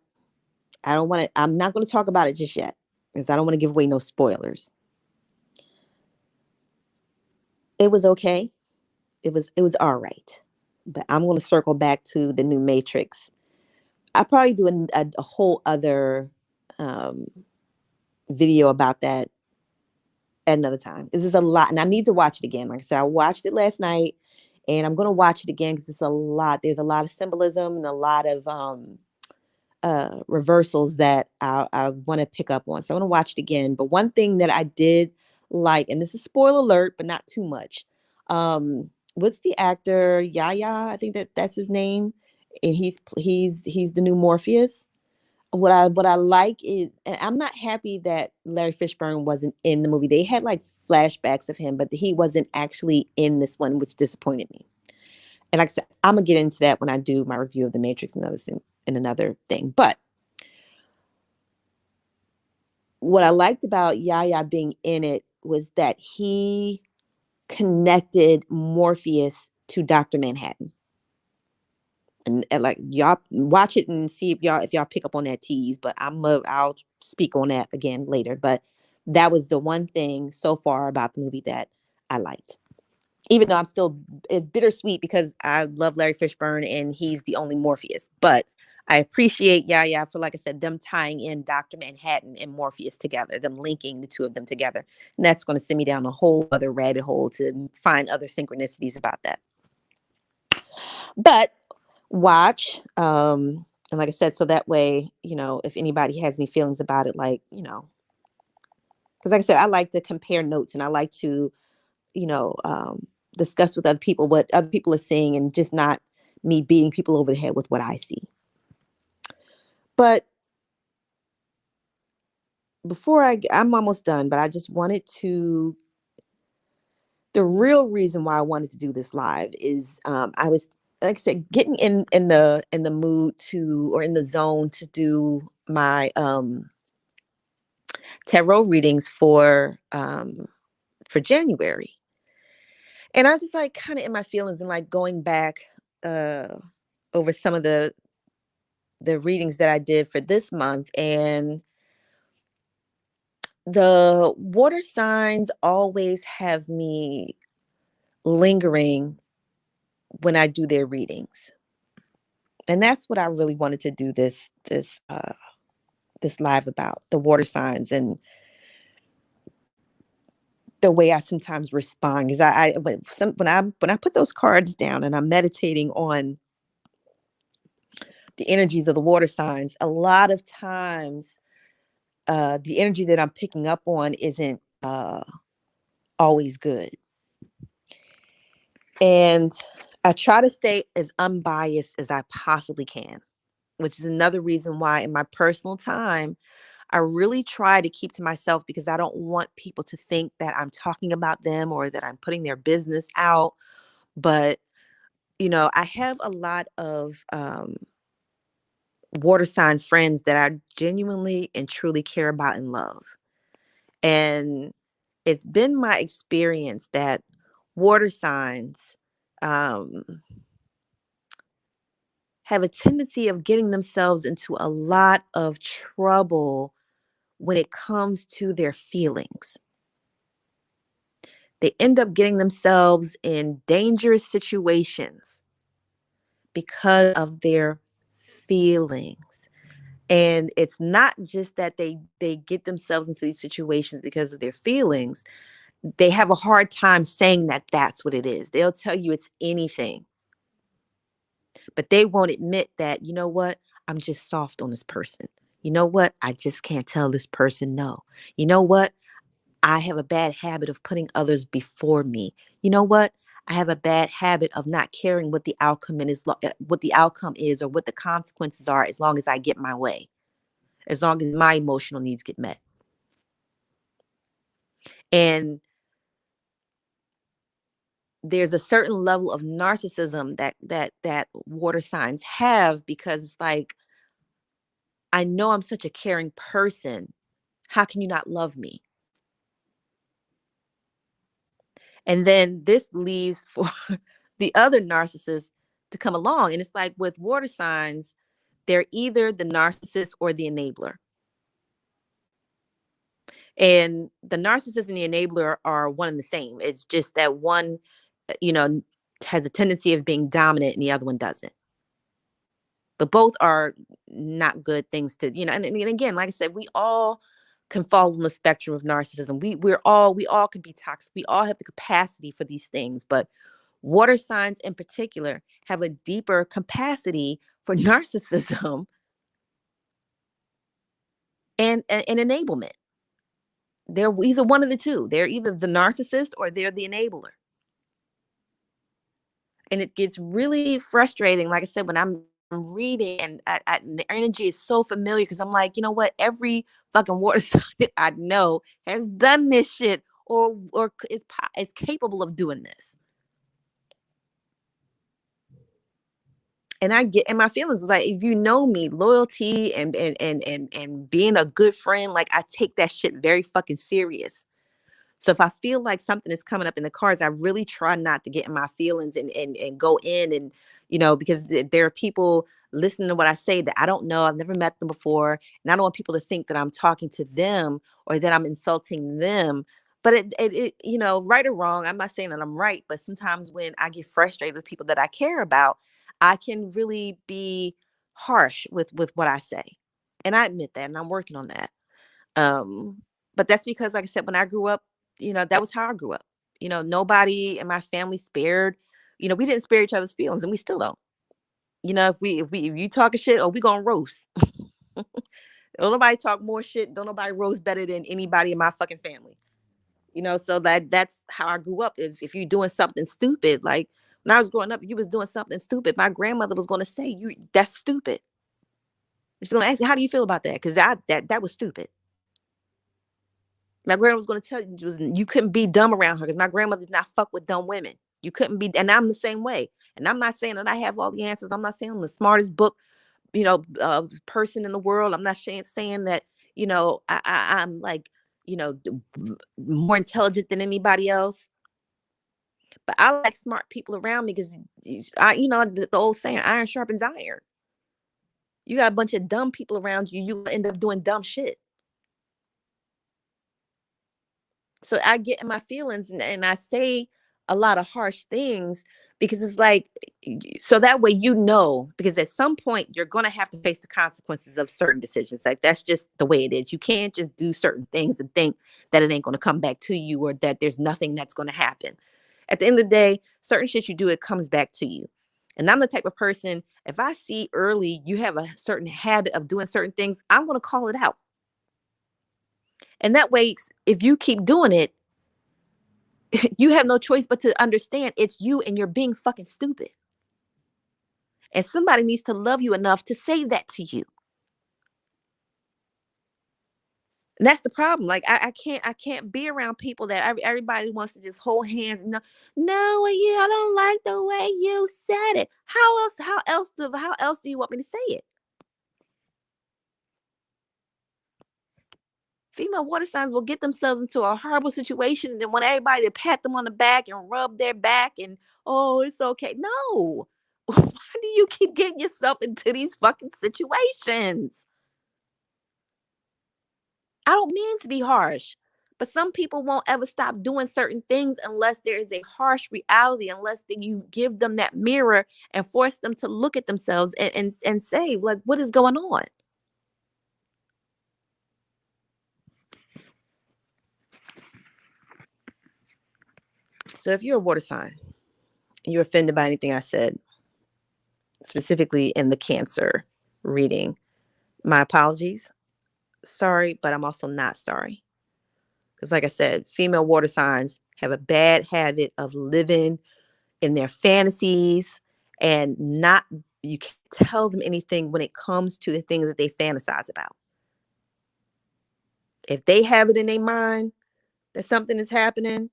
I don't want to. I'm not going to talk about it just yet because I don't want to give away no spoilers. It was okay. It was all right, but I'm going to circle back to the new Matrix. I probably do a whole other um, video about that at another time. This is a lot, and I need to watch it again. Like I said, I watched it last night, and I'm going to watch it again because it's a lot. There's a lot of symbolism and a lot of reversals that I want to pick up on. So I'm going to watch it again. But one thing that I did like, and this is spoiler alert, but not too much. What's the actor Yaya? I think that's his name, and he's the new Morpheus. What I like is, and I'm not happy that Larry Fishburne wasn't in the movie. They had like flashbacks of him, but he wasn't actually in this one, which disappointed me. And like I said, I'm gonna get into that when I do my review of The Matrix and another thing. But what I liked about Yaya being in it was that he connected Morpheus to Dr. Manhattan. And like y'all watch it and see if y'all pick up on that tease, but I'll speak on that again later. But that was the one thing so far about the movie that I liked. Even though it's bittersweet because I love Larry Fishburne and he's the only Morpheus. But I appreciate Yaya for, like I said, them tying in Dr. Manhattan and Morpheus together, them linking the two of them together. And that's going to send me down a whole other rabbit hole to find other synchronicities about that. But watch, and like I said, so that way, if anybody has any feelings about it, like, because like I said, I like to compare notes and I like to, you know, um, discuss with other people what other people are seeing and just not me beating people over the head with what I see. But I'm almost done, but I just wanted to. The real reason why I wanted to do this live is I was, like I said, getting in the mood to, or in the zone to do my tarot readings for January. And I was just like kind of in my feelings and like going back uh over some of the readings that I did for this month, and the water signs always have me lingering when I do their readings. And that's what I really wanted to do this live about, the water signs and the way I sometimes respond. Because when I put those cards down and I'm meditating on the energies of the water signs, a lot of times the energy that I'm picking up on isn't always good. And I try to stay as unbiased as I possibly can, which is another reason why in my personal time, I really try to keep to myself because I don't want people to think that I'm talking about them or that I'm putting their business out. But, I have a lot of water sign friends that I genuinely and truly care about and love. And it's been my experience that water signs um, have a tendency of getting themselves into a lot of trouble when it comes to their feelings. They end up getting themselves in dangerous situations because of their feelings. And it's not just that they get themselves into these situations because of their feelings. They have a hard time saying that that's what it is. They'll tell you it's anything, but they won't admit that, you know what? I'm just soft on this person. You know what? I just can't tell this person no. You know what? I have a bad habit of putting others before me. You know what? I have a bad habit of not caring what the outcome is, what the outcome is, or what the consequences are, as long as I get my way, as long as my emotional needs get met. And there's a certain level of narcissism that water signs have, because it's like, I know I'm such a caring person. How can you not love me? And then this leaves for the other narcissist to come along. And it's like with water signs, they're either the narcissist or the enabler. And the narcissist and the enabler are one and the same. It's just that one, you know, has a tendency of being dominant and the other one doesn't. But both are not good things to, and again, like I said, we all can fall on the spectrum of narcissism. We all can be toxic. We all have the capacity for these things, but water signs in particular have a deeper capacity for narcissism and enablement. They're either one of the two. They're either the narcissist or they're the enabler. And it gets really frustrating, like I said, when I'm reading and the energy is so familiar, because I'm like, you know what? Every fucking water sign that I know has done this shit, or is capable of doing this. And I get, and my feelings is like, if you know me, loyalty and being a good friend, like I take that shit very fucking serious. So if I feel like something is coming up in the cards, I really try not to get in my feelings and go in, and because there are people listening to what I say that I don't know. I've never met them before, and I don't want people to think that I'm talking to them or that I'm insulting them. But right or wrong, I'm not saying that I'm right, but sometimes when I get frustrated with people that I care about, I can really be harsh with what I say. And I admit that, and I'm working on that. Um, but that's because, like I said, when I grew up, that was how I grew up. Nobody in my family spared, we didn't spare each other's feelings, and we still don't. If you talking shit, or we gonna roast. Don't nobody talk more shit. Don't nobody roast better than anybody in my fucking family. So that's how I grew up. If you're doing something stupid, like when I was growing up, you was doing something stupid, my grandmother was gonna say, that's stupid. She's gonna ask you, how do you feel about that? Because that was stupid. My grandma was going to tell you, you couldn't be dumb around her, because my grandmother did not fuck with dumb women. You couldn't be, and I'm the same way. And I'm not saying that I have all the answers. I'm not saying I'm the smartest person in the world. I'm not saying that I'm like more intelligent than anybody else. But I like smart people around me, because the old saying, iron sharpens iron. You got a bunch of dumb people around you, you end up doing dumb shit. So I get in my feelings, and I say a lot of harsh things, because it's like, so that way, because at some point you're going to have to face the consequences of certain decisions. Like, that's just the way it is. You can't just do certain things and think that it ain't going to come back to you, or that there's nothing that's going to happen. At the end of the day, certain shit you do, it comes back to you. And I'm the type of person, if I see early you have a certain habit of doing certain things, I'm going to call it out. And that way, if you keep doing it, you have no choice but to understand it's you, and you're being fucking stupid. And somebody needs to love you enough to say that to you. And that's the problem. Like, I can't be around people that everybody wants to just hold hands. No, no, I don't like the way you said it. How else do you want me to say it? Female water signs will get themselves into a horrible situation, and then want everybody to pat them on the back and rub their back, and, oh, it's okay. No. Why do you keep getting yourself into these fucking situations? I don't mean to be harsh, but some people won't ever stop doing certain things unless there is a harsh reality, unless you give them that mirror and force them to look at themselves and say, like, what is going on? So if you're a water sign, you're offended by anything I said, specifically in the Cancer reading, my apologies. Sorry, but I'm also not sorry. Because like I said, female water signs have a bad habit of living in their fantasies and not, you can't tell them anything when it comes to the things that they fantasize about. If they have it in their mind that something is happening,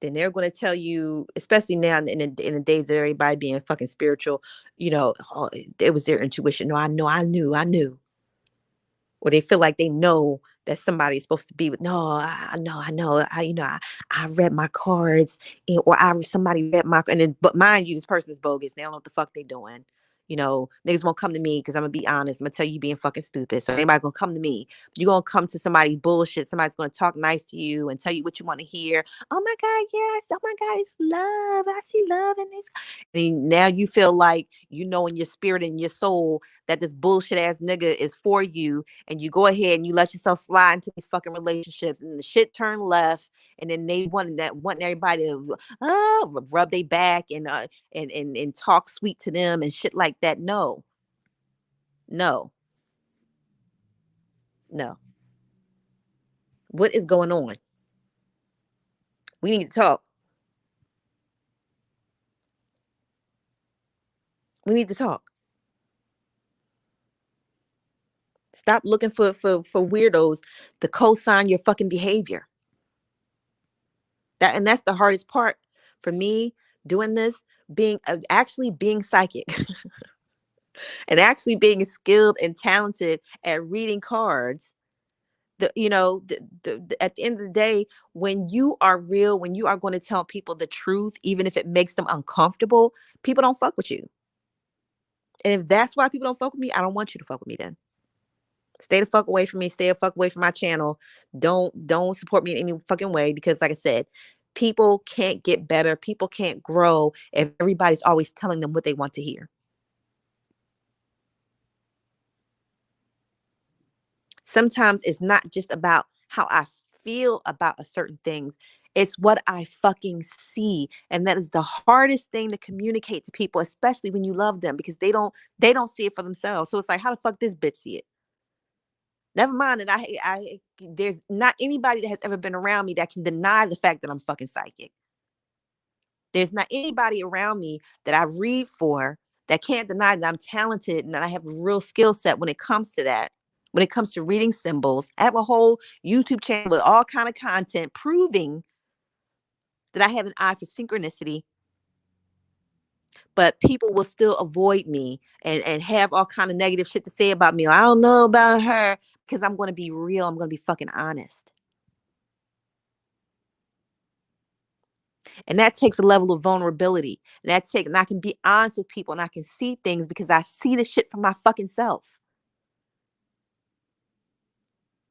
then they're going to tell you, especially now in the days of everybody being fucking spiritual, oh, it was their intuition. No, I knew. Or they feel like they know that somebody is supposed to be with. No, I know. I read my cards, or somebody read my, and then, but mind you, this person is bogus. They don't know what the fuck they doing. Niggas won't come to me because I'm gonna be honest. I'm gonna tell you being fucking stupid. So anybody gonna come to me. You're gonna come to somebody's bullshit. Somebody's gonna talk nice to you and tell you what you want to hear. Oh my God, yes. Oh my God, it's love. I see love in this. And now you feel like in your spirit and your soul that this bullshit ass nigga is for you, and you go ahead and you let yourself slide into these fucking relationships, and the shit turn left, and then they want everybody to rub their back and talk sweet to them and shit like that. No. What is going on? We need to talk. Stop looking for weirdos to co-sign your fucking behavior. That's the hardest part for me doing this, actually being psychic and actually being skilled and talented at reading cards. At the end of the day, when you are real, when you are going to tell people the truth, even if it makes them uncomfortable, people don't fuck with you. And if that's why people don't fuck with me, I don't want you to fuck with me then. Stay the fuck away from me. Stay the fuck away from my channel. Don't support me in any fucking way, because like I said, people can't get better. People can't grow if everybody's always telling them what they want to hear. Sometimes it's not just about how I feel about a certain things. It's what I fucking see. And that is the hardest thing to communicate to people, especially when you love them, because they don't see it for themselves. So it's like, how the fuck this bitch see it? Never mind that I there's not anybody that has ever been around me that can deny the fact that I'm fucking psychic. There's not anybody around me that I read for that can't deny that I'm talented and that I have a real skill set when it comes to that. When it comes to reading symbols, I have a whole YouTube channel with all kind of content proving that I have an eye for synchronicity, but people will still avoid me and have all kind of negative shit to say about me. I don't know about her, because I'm going to be real. I'm going to be fucking honest. And that takes a level of vulnerability. And I can be honest with people and I can see things because I see the shit for my fucking self.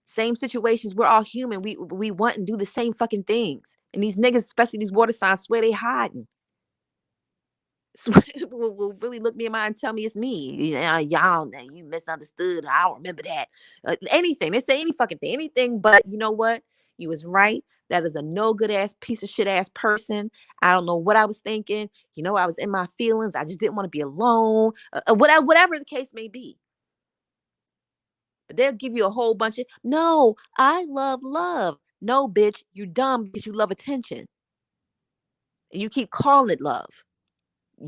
Same situations. We're all human. We want and do the same fucking things. And these niggas, especially these water signs, swear they hiding. Will really look me in my eye and tell me it's me. Y'all, you misunderstood. I don't remember that. Anything. They say any fucking thing. Anything, but you know what? You was right. That is a no good ass piece of shit ass person. I don't know what I was thinking. I was in my feelings. I just didn't want to be alone. Whatever the case may be. But they'll give you a whole bunch of, no, I love love. No, bitch, you're dumb because you love attention. And you keep calling it love.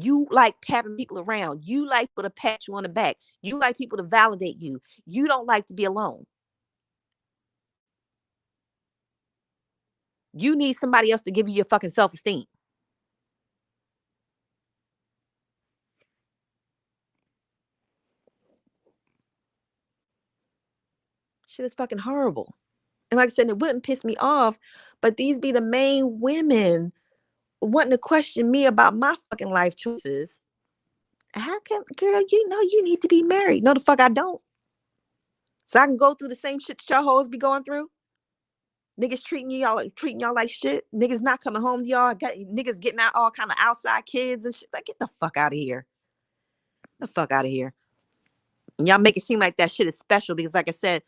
You like patting people around. You like people to pat you on the back. You like people to validate you. You don't like to be alone. You need somebody else to give you your fucking self-esteem. Shit is fucking horrible. And like I said, it wouldn't piss me off, but these be the main women wanting to question me about my fucking life choices. How can, girl, you need to be married. No, the fuck I don't. So I can go through the same shit that y'all hoes be going through. Niggas treating y'all like shit. Niggas not coming home to y'all. Niggas getting out all kind of outside kids and shit. Like, get the fuck out of here. The fuck out of here. Y'all make it seem like that shit is special because, like I said,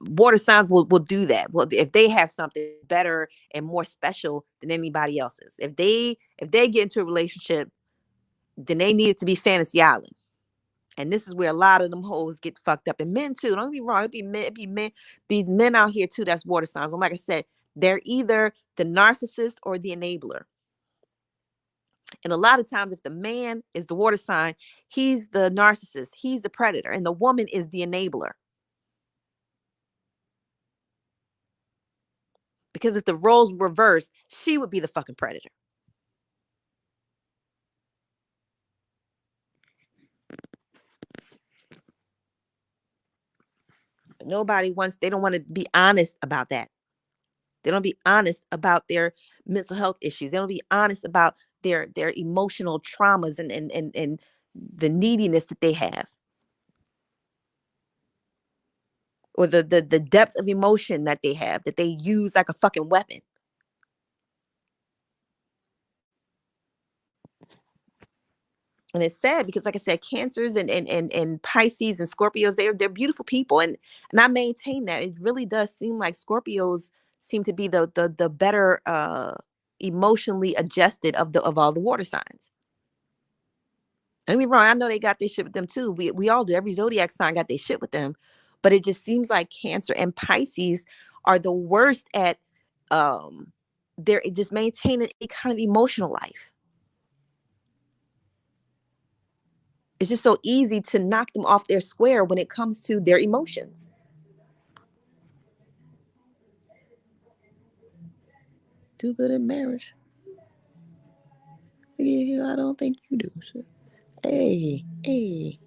water signs will do that. Well, if they have something better and more special than anybody else's, if they get into a relationship, then they need it to be fantasy island. And this is where a lot of them hoes get fucked up. And men too. Don't get me wrong. It be men. These men out here too. That's water signs. And like I said, they're either the narcissist or the enabler. And a lot of times, if the man is the water sign, he's the narcissist, he's the predator, and the woman is the enabler. Because if the roles were reversed, she would be the fucking predator. But nobody wants, they don't want to be honest about that. They don't be honest about their mental health issues. They don't be honest about their emotional traumas and the neediness that they have. Or the depth of emotion that they have, that they use like a fucking weapon. And it's sad because, like I said, cancers and Pisces and Scorpios, they're beautiful people. And I maintain that. It really does seem like Scorpios seem to be the better emotionally adjusted of all the water signs. Don't get me wrong, I know they got their shit with them too. We all do. Every zodiac sign got their shit with them. But it just seems like Cancer and Pisces are the worst at they're just maintaining a kind of emotional life. It's just so easy to knock them off their square when it comes to their emotions. Too good at marriage. Yeah, I don't think you do. Sir. Hey, hey.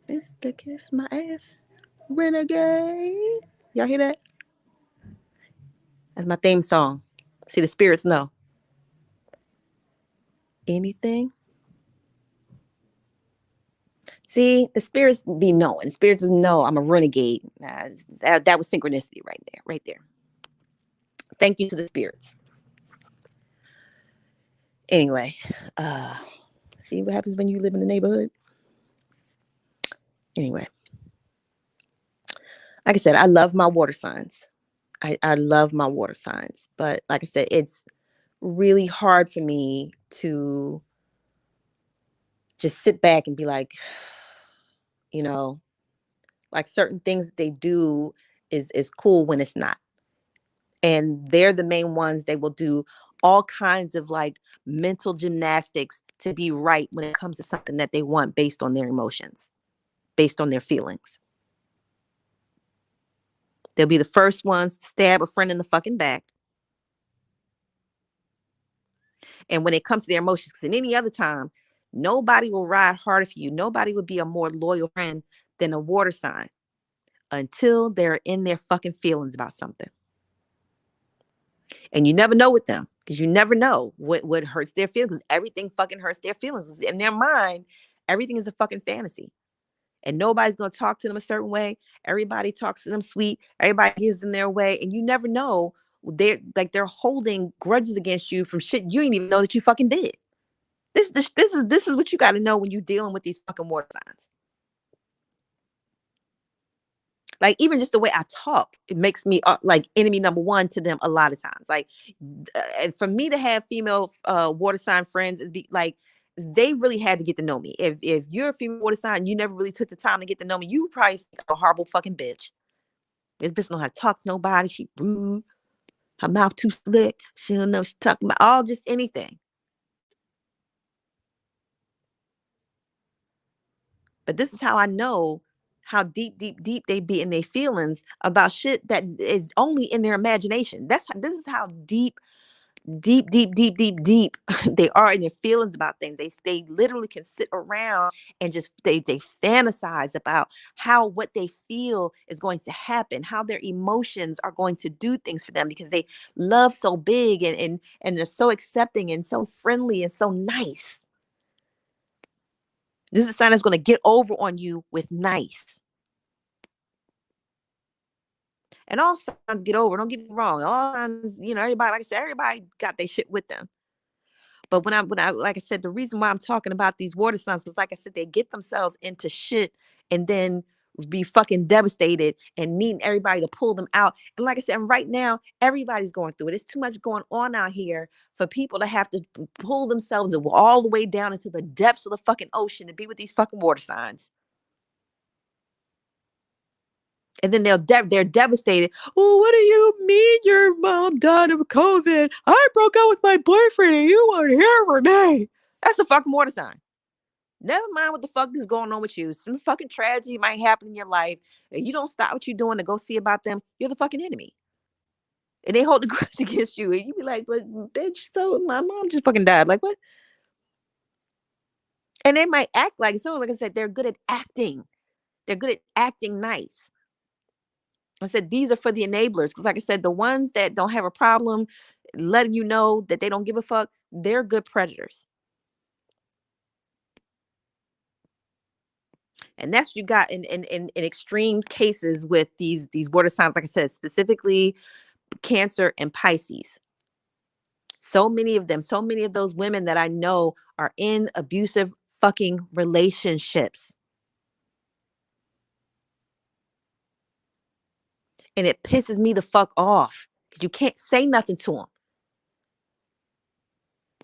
Mr. Kiss My Ass. Renegade. Y'all hear that? That's my theme song. See, the spirits know. Anything? See, the spirits be knowing. Spirits know I'm a renegade. That was synchronicity right there, right there. Thank you to the spirits. Anyway, see what happens when you live in the neighborhood. Anyway, like I said, I love my water signs. I love my water signs, but like I said, it's really hard for me to just sit back and be like, you know, like certain things that they do is cool when it's not. And they're the main ones. They will do all kinds of like mental gymnastics to be right when it comes to something that they want based on their emotions, based on their feelings. They'll be the first ones to stab a friend in the fucking back. And when it comes to their emotions, because in any other time, nobody will ride harder for you. Nobody would be a more loyal friend than a water sign until they're in their fucking feelings about something. And you never know with them because you never know what hurts their feelings. Because everything fucking hurts their feelings. In their mind, everything is a fucking fantasy. And nobody's going to talk to them a certain way. Everybody talks to them sweet. Everybody gives them their way. And you never know. They're holding grudges against you from shit you didn't even know that you fucking did. This is what you got to know when you're dealing with these fucking water signs. Like even just the way I talk, it makes me like enemy number one to them a lot of times. Like for me to have female water sign friends is like they really had to get to know me. If you're a female water sign, you never really took the time to get to know me. You probably think I'm a horrible fucking bitch. This bitch don't know how to talk to nobody. She rude. Her mouth too slick. She don't know what she's talking about. All just anything. But this is how I know how deep they be in their feelings about shit that is only in their imagination. This is how deep they are in their feelings about things. They literally can sit around and just they fantasize about how what they feel is going to happen, how their emotions are going to do things for them because they love so big and they're so accepting and so friendly and so nice. This is a sign that's going to get over on you with nice. And all signs get over. Don't get me wrong. All signs, everybody, like I said, everybody got their shit with them. But when I like I said, the reason why I'm talking about these water signs, because like I said, they get themselves into shit and then be fucking devastated and needing everybody to pull them out. And like I said, right now, everybody's going through it. It's too much going on out here for people to have to pull themselves all the way down into the depths of the fucking ocean to be with these fucking water signs. And then they're devastated. Oh, what do you mean your mom died of COVID? I broke up with my boyfriend and you weren't here for me. That's the fucking water sign. Never mind what the fuck is going on with you. Some fucking tragedy might happen in your life, and you don't stop what you're doing to go see about them. You're the fucking enemy. And they hold the grudge against you. And you be like, but bitch, so my mom just fucking died. Like, what? And they might act like, so like I said, they're good at acting. They're good at acting nice. I said these are for the enablers because, like I said, the ones that don't have a problem letting you know that they don't give a fuck, they're good predators. And that's what you got in extreme cases with these water signs, like I said, specifically Cancer and Pisces. So many of them, so many of those women that I know are in abusive fucking relationships. And it pisses me the fuck off because you can't say nothing to them.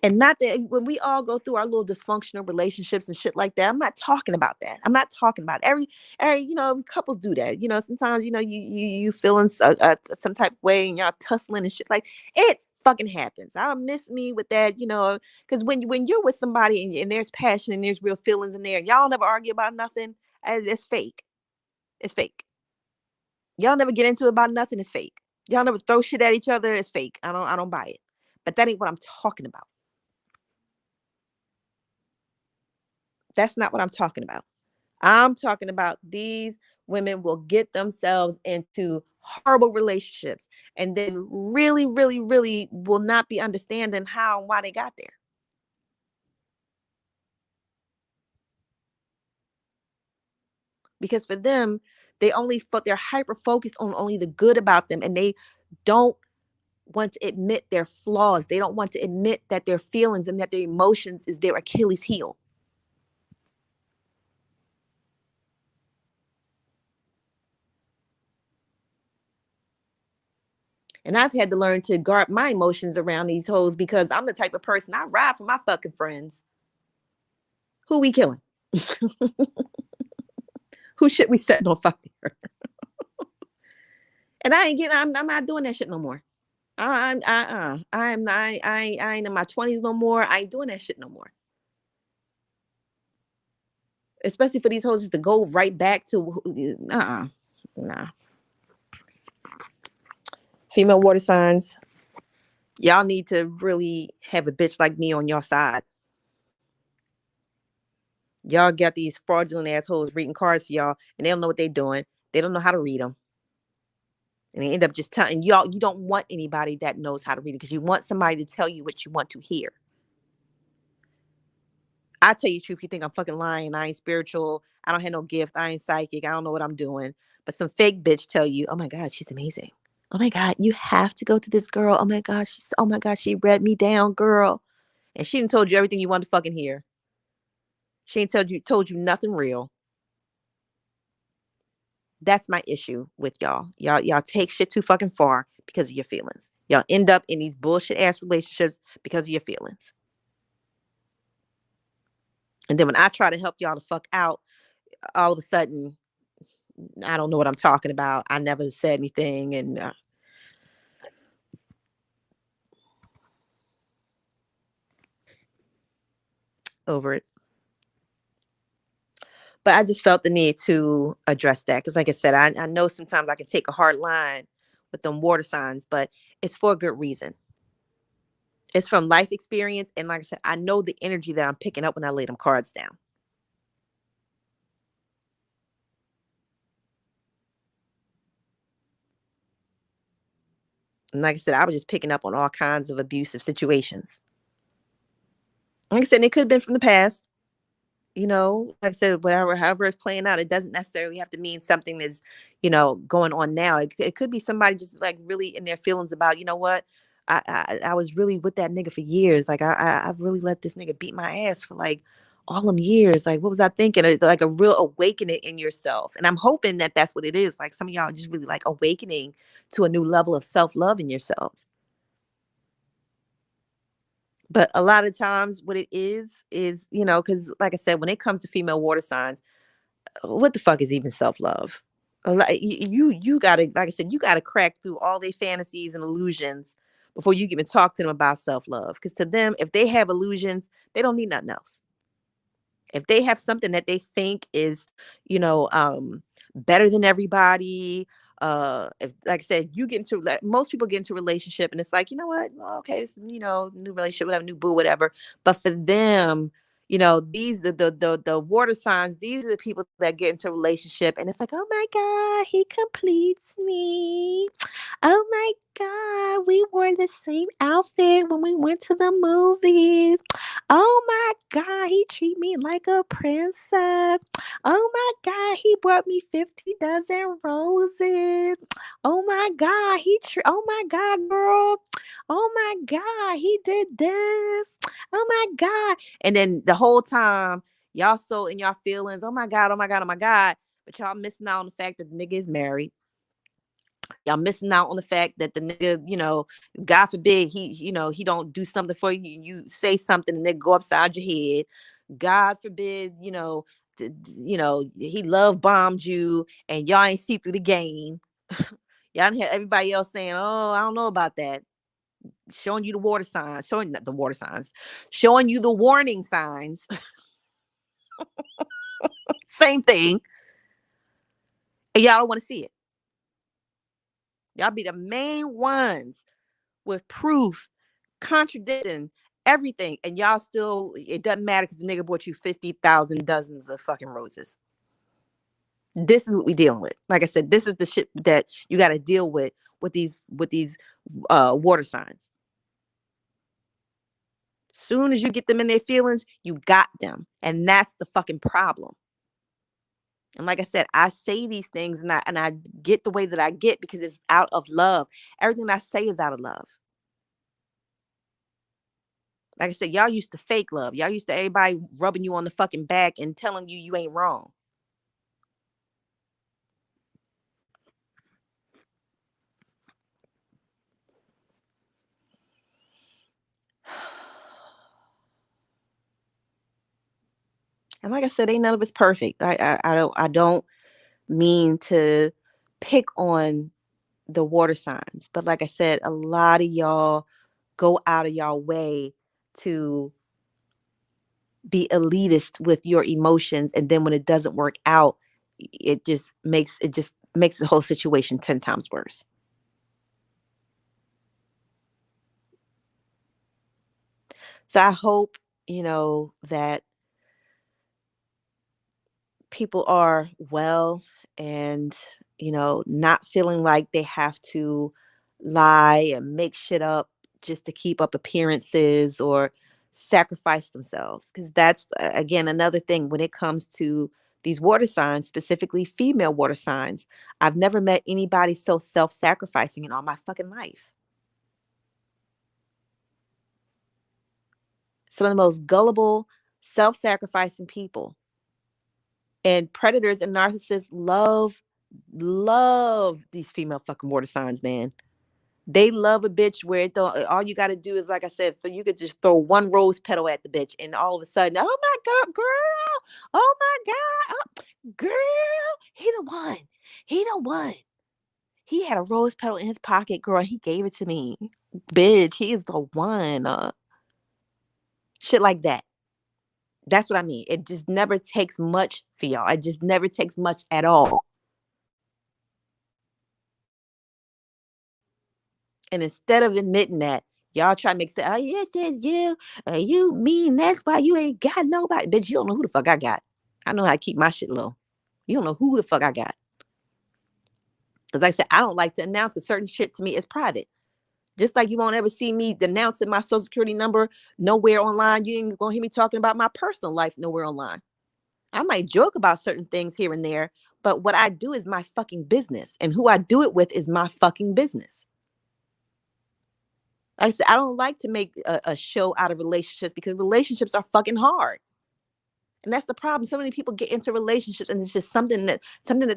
And not that when we all go through our little dysfunctional relationships and shit like that, I'm not talking about that. I'm not talking about it. Every couples do that. Sometimes you feeling some type of way and y'all tussling and shit like it fucking happens. I don't miss me with that, because when you're with somebody and there's passion and there's real feelings in there, and y'all never argue about nothing. It's fake. It's fake. Y'all never get into it about nothing. It's fake. Y'all never throw shit at each other. It's fake. I don't buy it. But that ain't what I'm talking about. That's not what I'm talking about. I'm talking about these women will get themselves into horrible relationships and then really, really, really will not be understanding how and why they got there. Because for them, they're hyper focused on only the good about them and they don't want to admit their flaws. They don't want to admit that their feelings and that their emotions is their Achilles heel. And I've had to learn to guard my emotions around these hoes because I'm the type of person I ride for my fucking friends. Who we killing? Who shit we setting on fire? And I'm not doing that shit no more. I ain't in my 20s no more. I ain't doing that shit no more. Especially for these hoes just to go right back to nah. Female water signs, y'all need to really have a bitch like me on your side. Y'all got these fraudulent assholes reading cards to y'all, and they don't know what they're doing. They don't know how to read them. And they end up just telling y'all you don't want anybody that knows how to read it because you want somebody to tell you what you want to hear. I tell you the truth, you think I'm fucking lying. I ain't spiritual. I don't have no gift. I ain't psychic. I don't know what I'm doing. But some fake bitch tell you, oh my God, she's amazing. Oh my God, you have to go to this girl. Oh my God, she read me down, girl. And she done told you everything you want to fucking hear. She ain't told you nothing real. That's my issue with y'all. Y'all take shit too fucking far because of your feelings. Y'all end up in these bullshit ass relationships because of your feelings. And then when I try to help y'all to fuck out, all of a sudden, I don't know what I'm talking about. I never said anything and over it. But I just felt the need to address that because, like I said, I know sometimes I can take a hard line with them water signs, but it's for a good reason. It's from life experience. And like I said, I know the energy that I'm picking up when I lay them cards down. And like I said, I was just picking up on all kinds of abusive situations. Like I said, it could have been from the past. Like I said, however it's playing out, it doesn't necessarily have to mean something is, going on now. It could be somebody just like really in their feelings about, you know what? I was really with that nigga for years. Like I really let this nigga beat my ass for like all them years. Like what was I thinking? Like a real awakening in yourself. And I'm hoping that that's what it is. Like some of y'all just really like awakening to a new level of self-love in yourselves. But a lot of times what it is, because like I said, when it comes to female water signs, what the fuck is even self-love? You gotta, like I said, you gotta crack through all their fantasies and illusions before you even talk to them about self-love. Because to them, if they have illusions, they don't need nothing else. If they have something that they think is, better than everybody, if like I said, you get into like most people get into a relationship and it's like, you know what? Well, okay, it's new relationship, whatever, new boo, whatever. But for them, these the water signs, these are the people that get into a relationship and it's like, oh my God, he completes me. Oh my God, we wore the same outfit when we went to the movies. Oh my God, he treat me like a princess. Oh my God, he brought me 50 dozen roses. Oh my God, oh my God, girl. Oh my God, he did this. Oh my God. And then the whole time, y'all so in y'all feelings. Oh my God, oh my God, oh my God. But y'all missing out on the fact that the nigga is married. Y'all missing out on the fact that the nigga, God forbid he don't do something for you. You say something and they go upside your head. God forbid, he love bombed you and y'all ain't see through the game. Y'all didn't have everybody else saying, "Oh, I don't know about that." Showing you the water signs, showing not the water signs, showing you the warning signs. Same thing. And y'all don't want to see it. Y'all be the main ones with proof contradicting everything, and y'all still, it doesn't matter because the nigga bought you 50,000 dozens of fucking roses. This is what we dealing with. Like I said, this is the shit that you got to deal with these water signs. Soon as you get them in their feelings, you got them, and that's the fucking problem. And like I said, I say these things and I get the way that I get because it's out of love. Everything I say is out of love. Like I said, y'all used to fake love. Y'all used to everybody rubbing you on the fucking back and telling you you ain't wrong. And like I said, ain't none of it's perfect. I don't mean to pick on the water signs, but like I said, a lot of y'all go out of y'all way to be elitist with your emotions, and then when it doesn't work out, it just makes the whole situation 10 times worse. So I hope, that people are well and, not feeling like they have to lie and make shit up just to keep up appearances or sacrifice themselves. Because that's, again, another thing when it comes to these water signs, specifically female water signs. I've never met anybody so self sacrificing in all my fucking life. Some of the most gullible, self sacrificing people. And predators and narcissists love these female fucking water signs, man. They love a bitch where all you got to do is, like I said, so you could just throw one rose petal at the bitch, and all of a sudden, oh my God, girl, oh my God, girl, he the one, he the one. He had a rose petal in his pocket, girl. He gave it to me, bitch. He is the one. Shit like that. That's what I mean. It just never takes much for y'all. It just never takes much at all. And instead of admitting that, y'all try to make sense. Oh, yes, that's you. You mean that's why you ain't got nobody. Bitch, you don't know who the fuck I got. I know how to keep my shit low. You don't know who the fuck I got. Because like I said, I don't like to announce because certain shit to me is private. Just like you won't ever see me denouncing my social security number nowhere online. You ain't gonna hear me talking about my personal life nowhere online. I might joke about certain things here and there, but what I do is my fucking business. And who I do it with is my fucking business. Like I said, I don't like to make a show out of relationships because relationships are fucking hard. And that's the problem. So many people get into relationships and it's just something that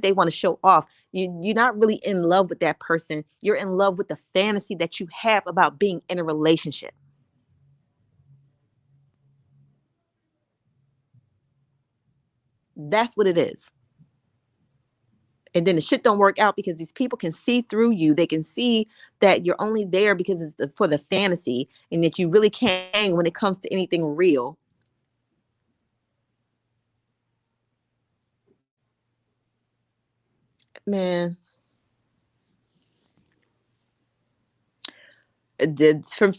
they want to show off. You're not really in love with that person. You're in love with the fantasy that you have about being in a relationship. That's what it is. And then the shit don't work out because these people can see through you. They can see that you're only there because for the fantasy, and that you really can't hang when it comes to anything real. Man,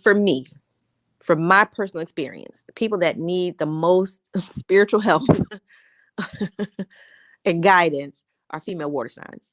for me, from my personal experience, the people that need the most spiritual help and guidance are female water signs.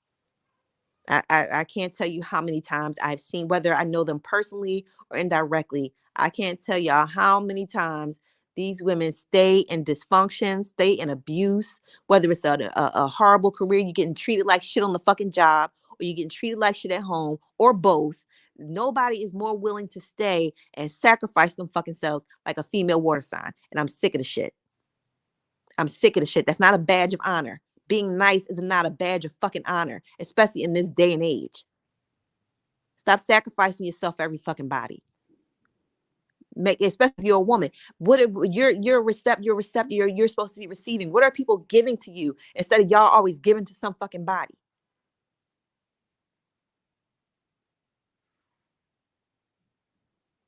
I can't tell you how many times I've seen, whether I know them personally or indirectly, I can't tell y'all how many times these women stay in dysfunction, stay in abuse, whether it's a horrible career, you're getting treated like shit on the fucking job, or you're getting treated like shit at home, or both. Nobody is more willing to stay and sacrifice them fucking selves like a female water sign. And I'm sick of the shit. I'm sick of the shit. That's not a badge of honor. Being nice is not a badge of fucking honor, especially in this day and age. Stop sacrificing yourself for every fucking body. Make, especially if you're a woman. What are, you're supposed to be receiving. What are people giving to you instead of y'all always giving to some fucking body?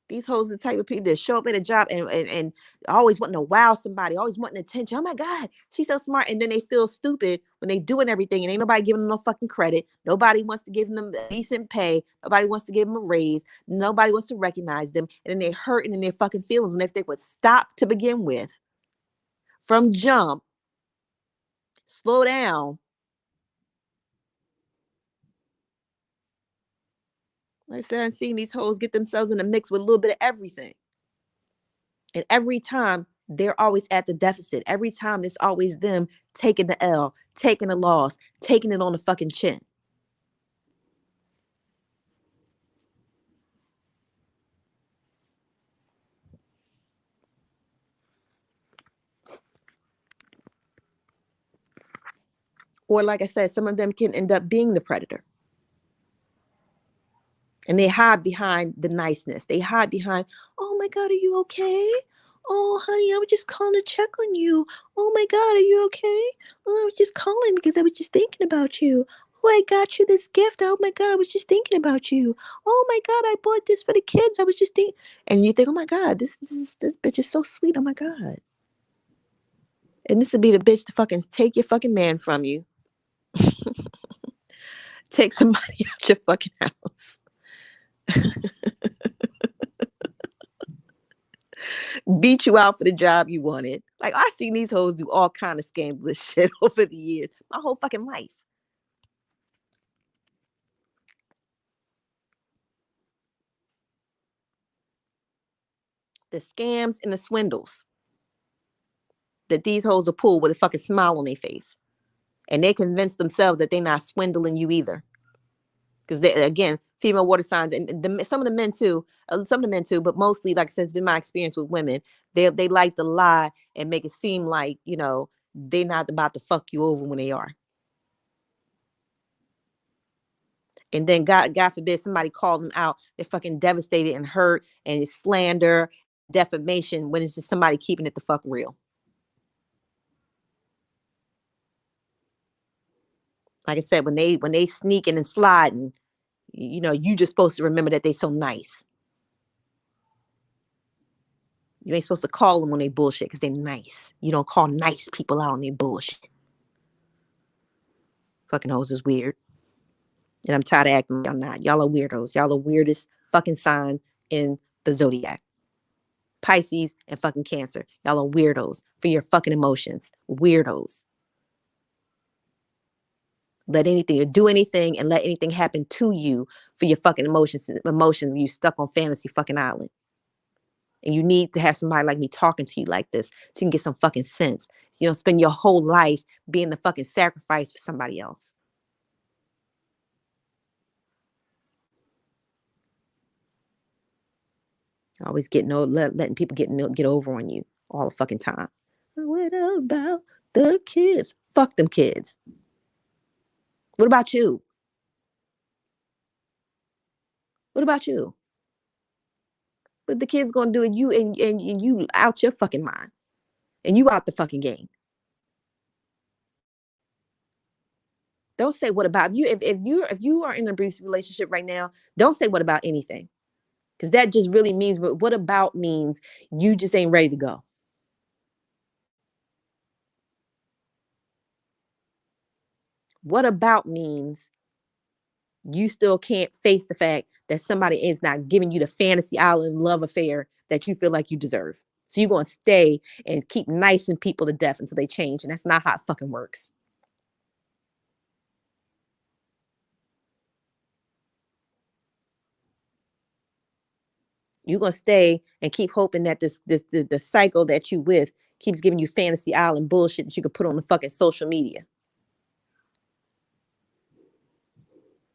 These hoes are the type of people that show up at a job and always wanting to wow somebody, always wanting attention. Oh my God, she's so smart. And then they feel stupid when they doing everything and ain't nobody giving them no fucking credit. Nobody wants to give them decent pay. Nobody wants to give them a raise. Nobody wants to recognize them. And then they're hurting in their fucking feelings when if they would stop to begin with, from jump, slow down. Like I said, I've seen these hoes get themselves in a mix with a little bit of everything. And every time they're always at the deficit. Every time it's always them taking the L, taking the loss, taking it on the fucking chin. Or like I said, some of them can end up being the predator. And they hide behind the niceness. They hide behind, oh my God, are you okay? Oh, honey, I was just calling to check on you. Oh my God, are you okay? Oh, I was just calling because I was just thinking about you. Oh, I got you this gift. Oh my God, I was just thinking about you. Oh my God, I bought this for the kids. I was just thinking. And you think, oh my God, this bitch is so sweet. Oh my God. And this would be the bitch to fucking take your fucking man from you, take somebody out your fucking house, beat you out for the job you wanted. Like I seen these hoes do all kind of scandalous shit over the years, my whole fucking life. The scams and the swindles that these hoes will pull with a fucking smile on their face, and they convince themselves that they're not swindling you either. Because they, again, female water signs and some of the men too, some of the men too, but mostly, like I said, it's been my experience with women. They like to lie and make it seem like they're not about to fuck you over when they are. And then God forbid somebody call them out, they're fucking devastated and hurt and it's slander, defamation when it's just somebody keeping it the fuck real. Like I said, when they sneaking and sliding, you just supposed to remember that they so nice. You ain't supposed to call them when they bullshit because they're nice. You don't call nice people out on their bullshit. Fucking hoes is weird. And I'm tired of acting like y'all not. Y'all are weirdos. Y'all are weirdest fucking sign in the zodiac. Pisces and fucking Cancer. Y'all are weirdos for your fucking emotions. Weirdos. Let anything or do anything and let anything happen to you for your fucking emotions. You stuck on fantasy fucking island. And you need to have somebody like me talking to you like this so you can get some fucking sense. You don't spend your whole life being the fucking sacrifice for somebody else. Always letting people get over on you all the fucking time. What about the kids? Fuck them kids. What about you? What about you? What the kids gonna do? And you out your fucking mind, and you out the fucking game. Don't say what about you. If you are in an abusive relationship right now, don't say what about anything, because that just really means what about means you just ain't ready to go. What about means you still can't face the fact that somebody is not giving you the fantasy island love affair that you feel like you deserve. So you're going to stay and keep nicing people to death until they change. And that's not how it fucking works. You're going to stay and keep hoping that the cycle that you with keeps giving you fantasy island bullshit that you could put on the fucking social media.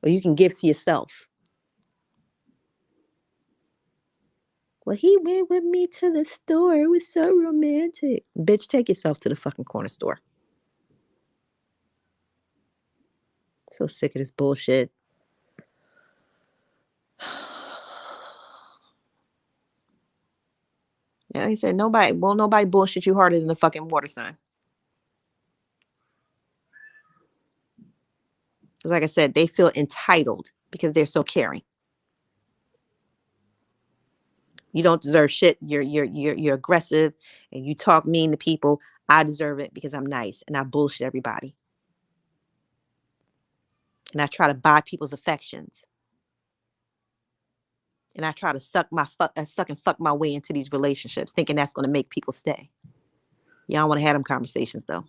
Or you can give to yourself. Well, he went with me to the store. It was so romantic. Bitch, take yourself to the fucking corner store. So sick of this bullshit. Yeah, he said nobody bullshit you harder than the fucking water sign. Because like I said, they feel entitled because they're so caring. You don't deserve shit. You're aggressive and you talk mean to people. I deserve it because I'm nice and I bullshit everybody. And I try to buy people's affections. And I try to suck and fuck my way into these relationships, thinking that's going to make people stay. Y'all don't want to have them conversations though.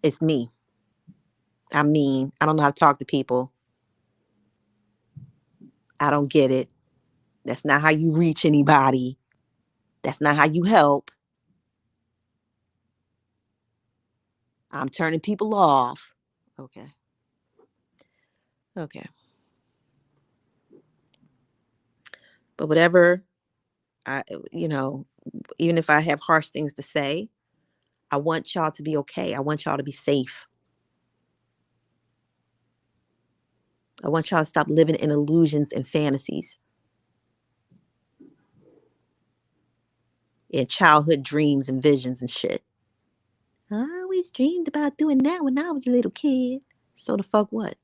It's me. I mean, I don't know how to talk to people. I don't get it. That's not how you reach anybody. That's not how you help. I'm turning people off. Okay. Okay. But whatever I, even if I have harsh things to say, I want y'all to be okay. I want y'all to be safe. I want y'all to stop living in illusions and fantasies and childhood dreams and visions and shit. I always dreamed about doing that when I was a little kid. So the fuck what?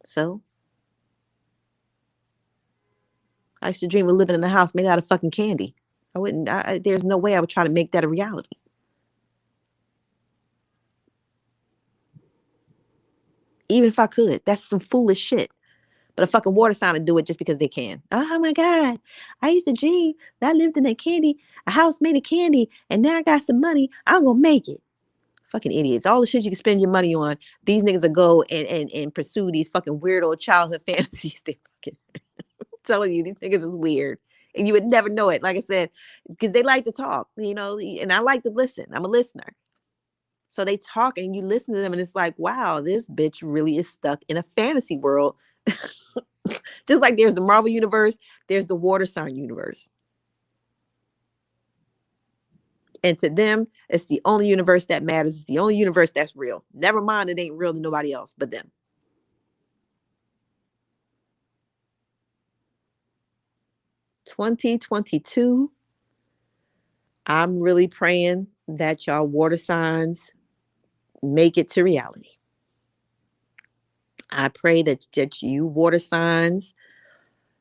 So I used to dream of living in a house made out of fucking candy. I wouldn't. There's no way I would try to make that a reality. Even if I could, that's some foolish shit. But a fucking water sign would do it just because they can. Oh my God. I used to dream that I lived in a house made of candy, and now I got some money. I'm gonna make it. Fucking idiots. All the shit you can spend your money on, these niggas will go and pursue these fucking weirdo childhood fantasies. They fucking I'm telling you, these niggas is weird. And you would never know it, like I said, because they like to talk, and I like to listen. I'm a listener. So they talk and you listen to them, and it's like, wow, this bitch really is stuck in a fantasy world. Just like there's the Marvel universe, there's the water sign universe. And to them, it's the only universe that matters. It's the only universe that's real. Never mind, it ain't real to nobody else but them. 2022, I'm really praying that y'all water signs make it to reality. I pray that you water signs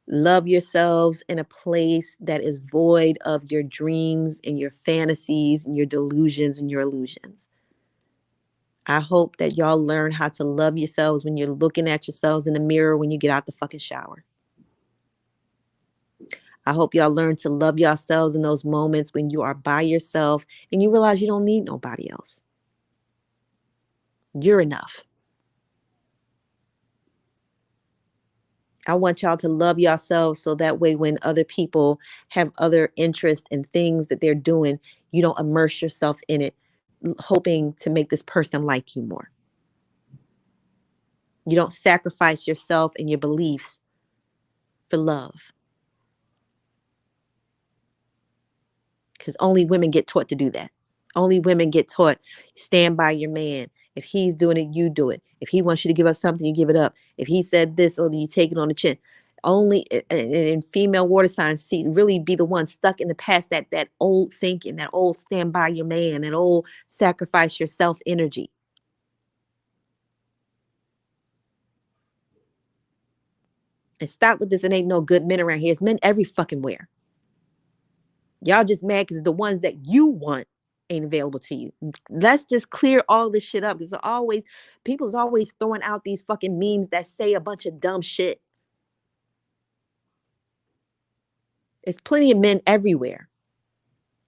love yourselves in a place that is void of your dreams and your fantasies and your delusions and your illusions. I hope that y'all learn how to love yourselves when you're looking at yourselves in the mirror when you get out the fucking shower. I hope y'all learn to love yourselves in those moments when you are by yourself and you realize you don't need nobody else. You're enough. I want y'all to love yourselves so that way when other people have other interests and things that they're doing, you don't immerse yourself in it, hoping to make this person like you more. You don't sacrifice yourself and your beliefs for love. Because only women get taught to do that. Only women get taught, stand by your man. If he's doing it, you do it. If he wants you to give up something, you give it up. If he said this, or you take it on the chin. Only in female water signs see really be the one stuck in the past, that old thinking, that old stand by your man, that old sacrifice yourself energy. And stop with this. It ain't no good men around here. It's men every fucking where. Y'all just mad because the ones that you want ain't available to you. Let's just clear all this shit up. There's always, people's always throwing out these fucking memes that say a bunch of dumb shit. There's plenty of men everywhere.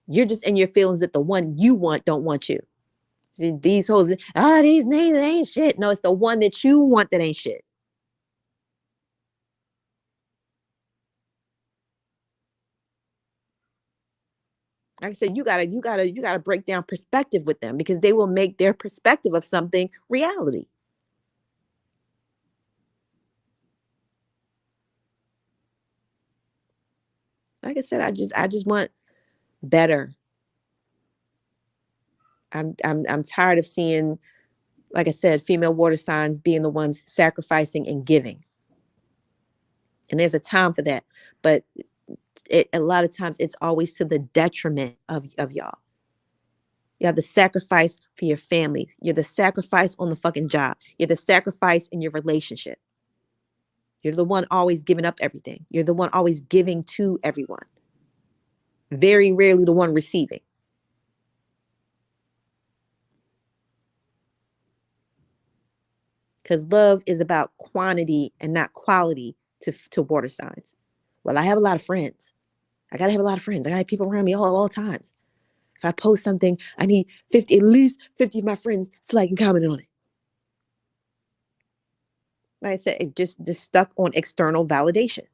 You're just in your feelings that the one you want don't want you. See, these hoes, these names ain't shit. No, it's the one that you want that ain't shit. Like I said, you gotta break down perspective with them, because they will make their perspective of something reality. Like I said, I just want better. I'm tired of seeing, like I said, female water signs being the ones sacrificing and giving. And there's a time for that, but a lot of times it's always to the detriment of y'all. You have the sacrifice for your family. You're the sacrifice on the fucking job. You're the sacrifice in your relationship. You're the one always giving up everything. You're the one always giving to everyone. Very rarely the one receiving. Because love is about quantity and not quality to water signs. Well, I have a lot of friends. I gotta have a lot of friends. I gotta have people around me all times. If I post something, I need 50, at least 50 of my friends to like and comment on it. Like I said, it just stuck on external validation.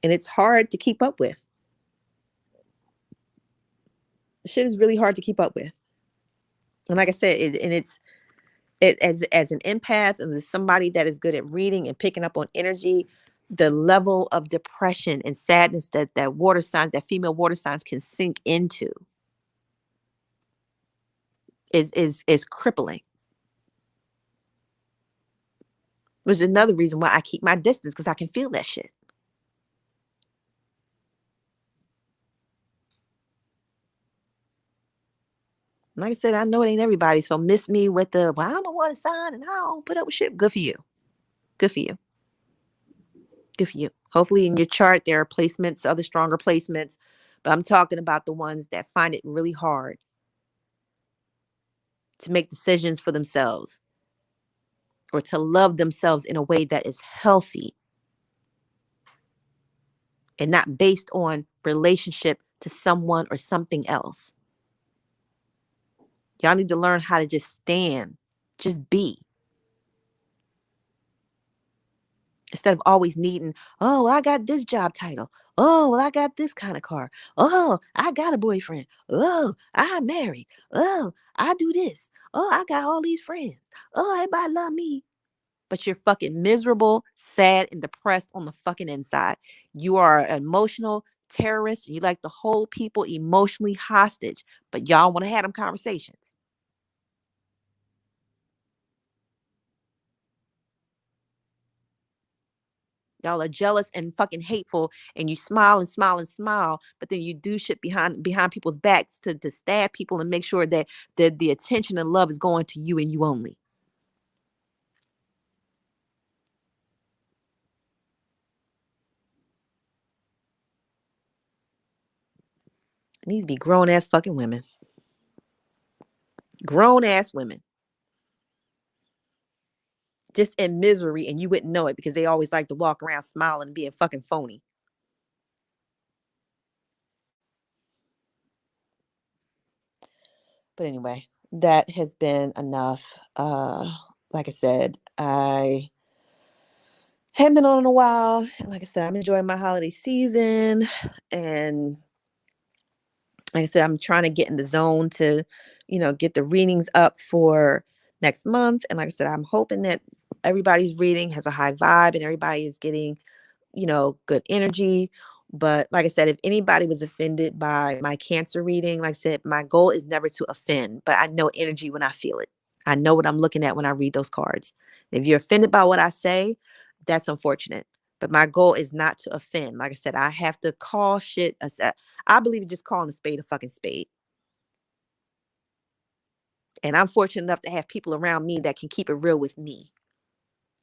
And it's hard to keep up with. The shit is really hard to keep up with. And like I said, as an empath and as somebody that is good at reading and picking up on energy, the level of depression and sadness that water signs, that female water signs can sink into is crippling. Which is another reason why I keep my distance, because I can feel that shit. Like I said, I know it ain't everybody. So miss me with the, well, I'm a water sign and I don't put up with shit. Good for you. Good for you. Good for you. Hopefully in your chart there are placements, other stronger placements. But I'm talking about the ones that find it really hard to make decisions for themselves or to love themselves in a way that is healthy and not based on relationship to someone or something else. Y'all need to learn how to just stand, just be. Instead of always needing, oh, well, I got this job title. Oh, well, I got this kind of car. Oh, I got a boyfriend. Oh, I'm married. Oh, I do this. Oh, I got all these friends. Oh, everybody love me. But you're fucking miserable, sad, and depressed on the fucking inside. You are an emotional terrorist. You like to hold people emotionally hostage, but y'all want to have them conversations. Y'all are jealous and fucking hateful, and you smile and smile and smile, but then you do shit behind people's backs to stab people and make sure that the attention and love is going to you and you only. It needs to be grown ass fucking women. Grown ass women. Just in misery, and you wouldn't know it because they always like to walk around smiling and being fucking phony. But anyway, that has been enough. Like I said, I haven't been on in a while. And like I said, I'm enjoying my holiday season. And like I said, I'm trying to get in the zone to, get the readings up for next month. And like I said, I'm hoping that everybody's reading has a high vibe and everybody is getting, good energy. But like I said, if anybody was offended by my Cancer reading, like I said, my goal is never to offend, but I know energy when I feel it. I know what I'm looking at when I read those cards. If you're offended by what I say, that's unfortunate. But my goal is not to offend. Like I said, I have to call shit. I believe in just calling a spade a fucking spade. And I'm fortunate enough to have people around me that can keep it real with me.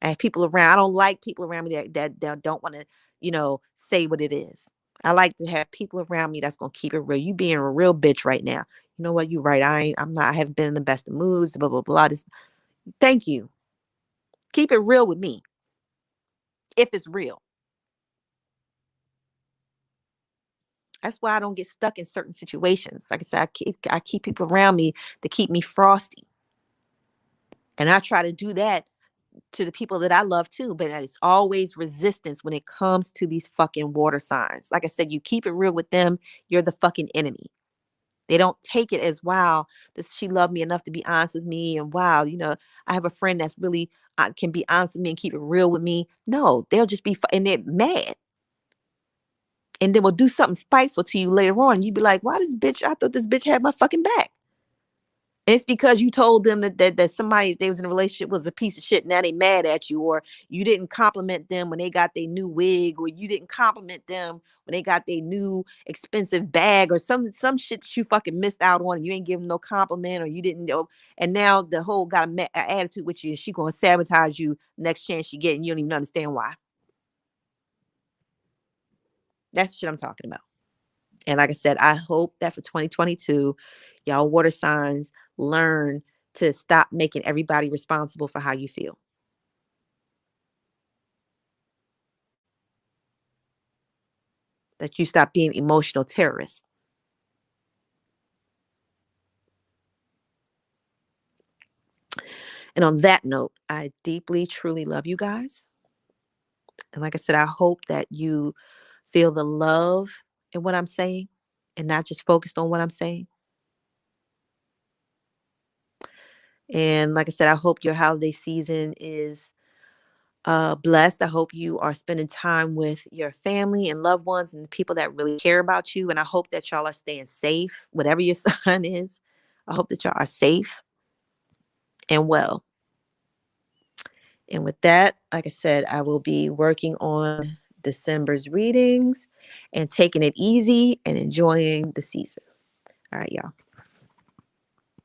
I have people around. I don't like people around me that don't want to, say what it is. I like to have people around me that's gonna keep it real. You being a real bitch right now. You know what? You're right. I'm not. I haven't been in the best of moods. Blah blah blah. Thank you. Keep it real with me if it's real. That's why I don't get stuck in certain situations. Like I said, I keep people around me to keep me frosty, and I try to do that to the people that I love too, but it's always resistance when it comes to these fucking water signs. Like I said, you keep it real with them, you're the fucking enemy. They don't take it as wow, this she loved me enough to be honest with me, and wow, I have a friend that's really can be honest with me and keep it real with me. No, they'll just be and they're mad, and then will do something spiteful to you later on. You'd be like, why this bitch? I thought this bitch had my fucking back. And it's because you told them that somebody they was in a relationship was a piece of shit. Now they mad at you, or you didn't compliment them when they got their new wig, or you didn't compliment them when they got their new expensive bag, or some shit that you fucking missed out on. And you ain't give them no compliment, or you didn't know. And now the whole got a attitude with you, and she gonna sabotage you next chance she get, and you don't even understand why. That's the shit I'm talking about. And like I said, I hope that for 2022, y'all water signs learn to stop making everybody responsible for how you feel. That you stop being emotional terrorists. And on that note, I deeply, truly love you guys. And like I said, I hope that you feel the love in what I'm saying and not just focused on what I'm saying. And like I said, I hope your holiday season is blessed. I hope you are spending time with your family and loved ones and people that really care about you. And I hope that y'all are staying safe, whatever your sign is. I hope that y'all are safe and well. And with that, like I said, I will be working on December's readings and taking it easy and enjoying the season. All right, y'all.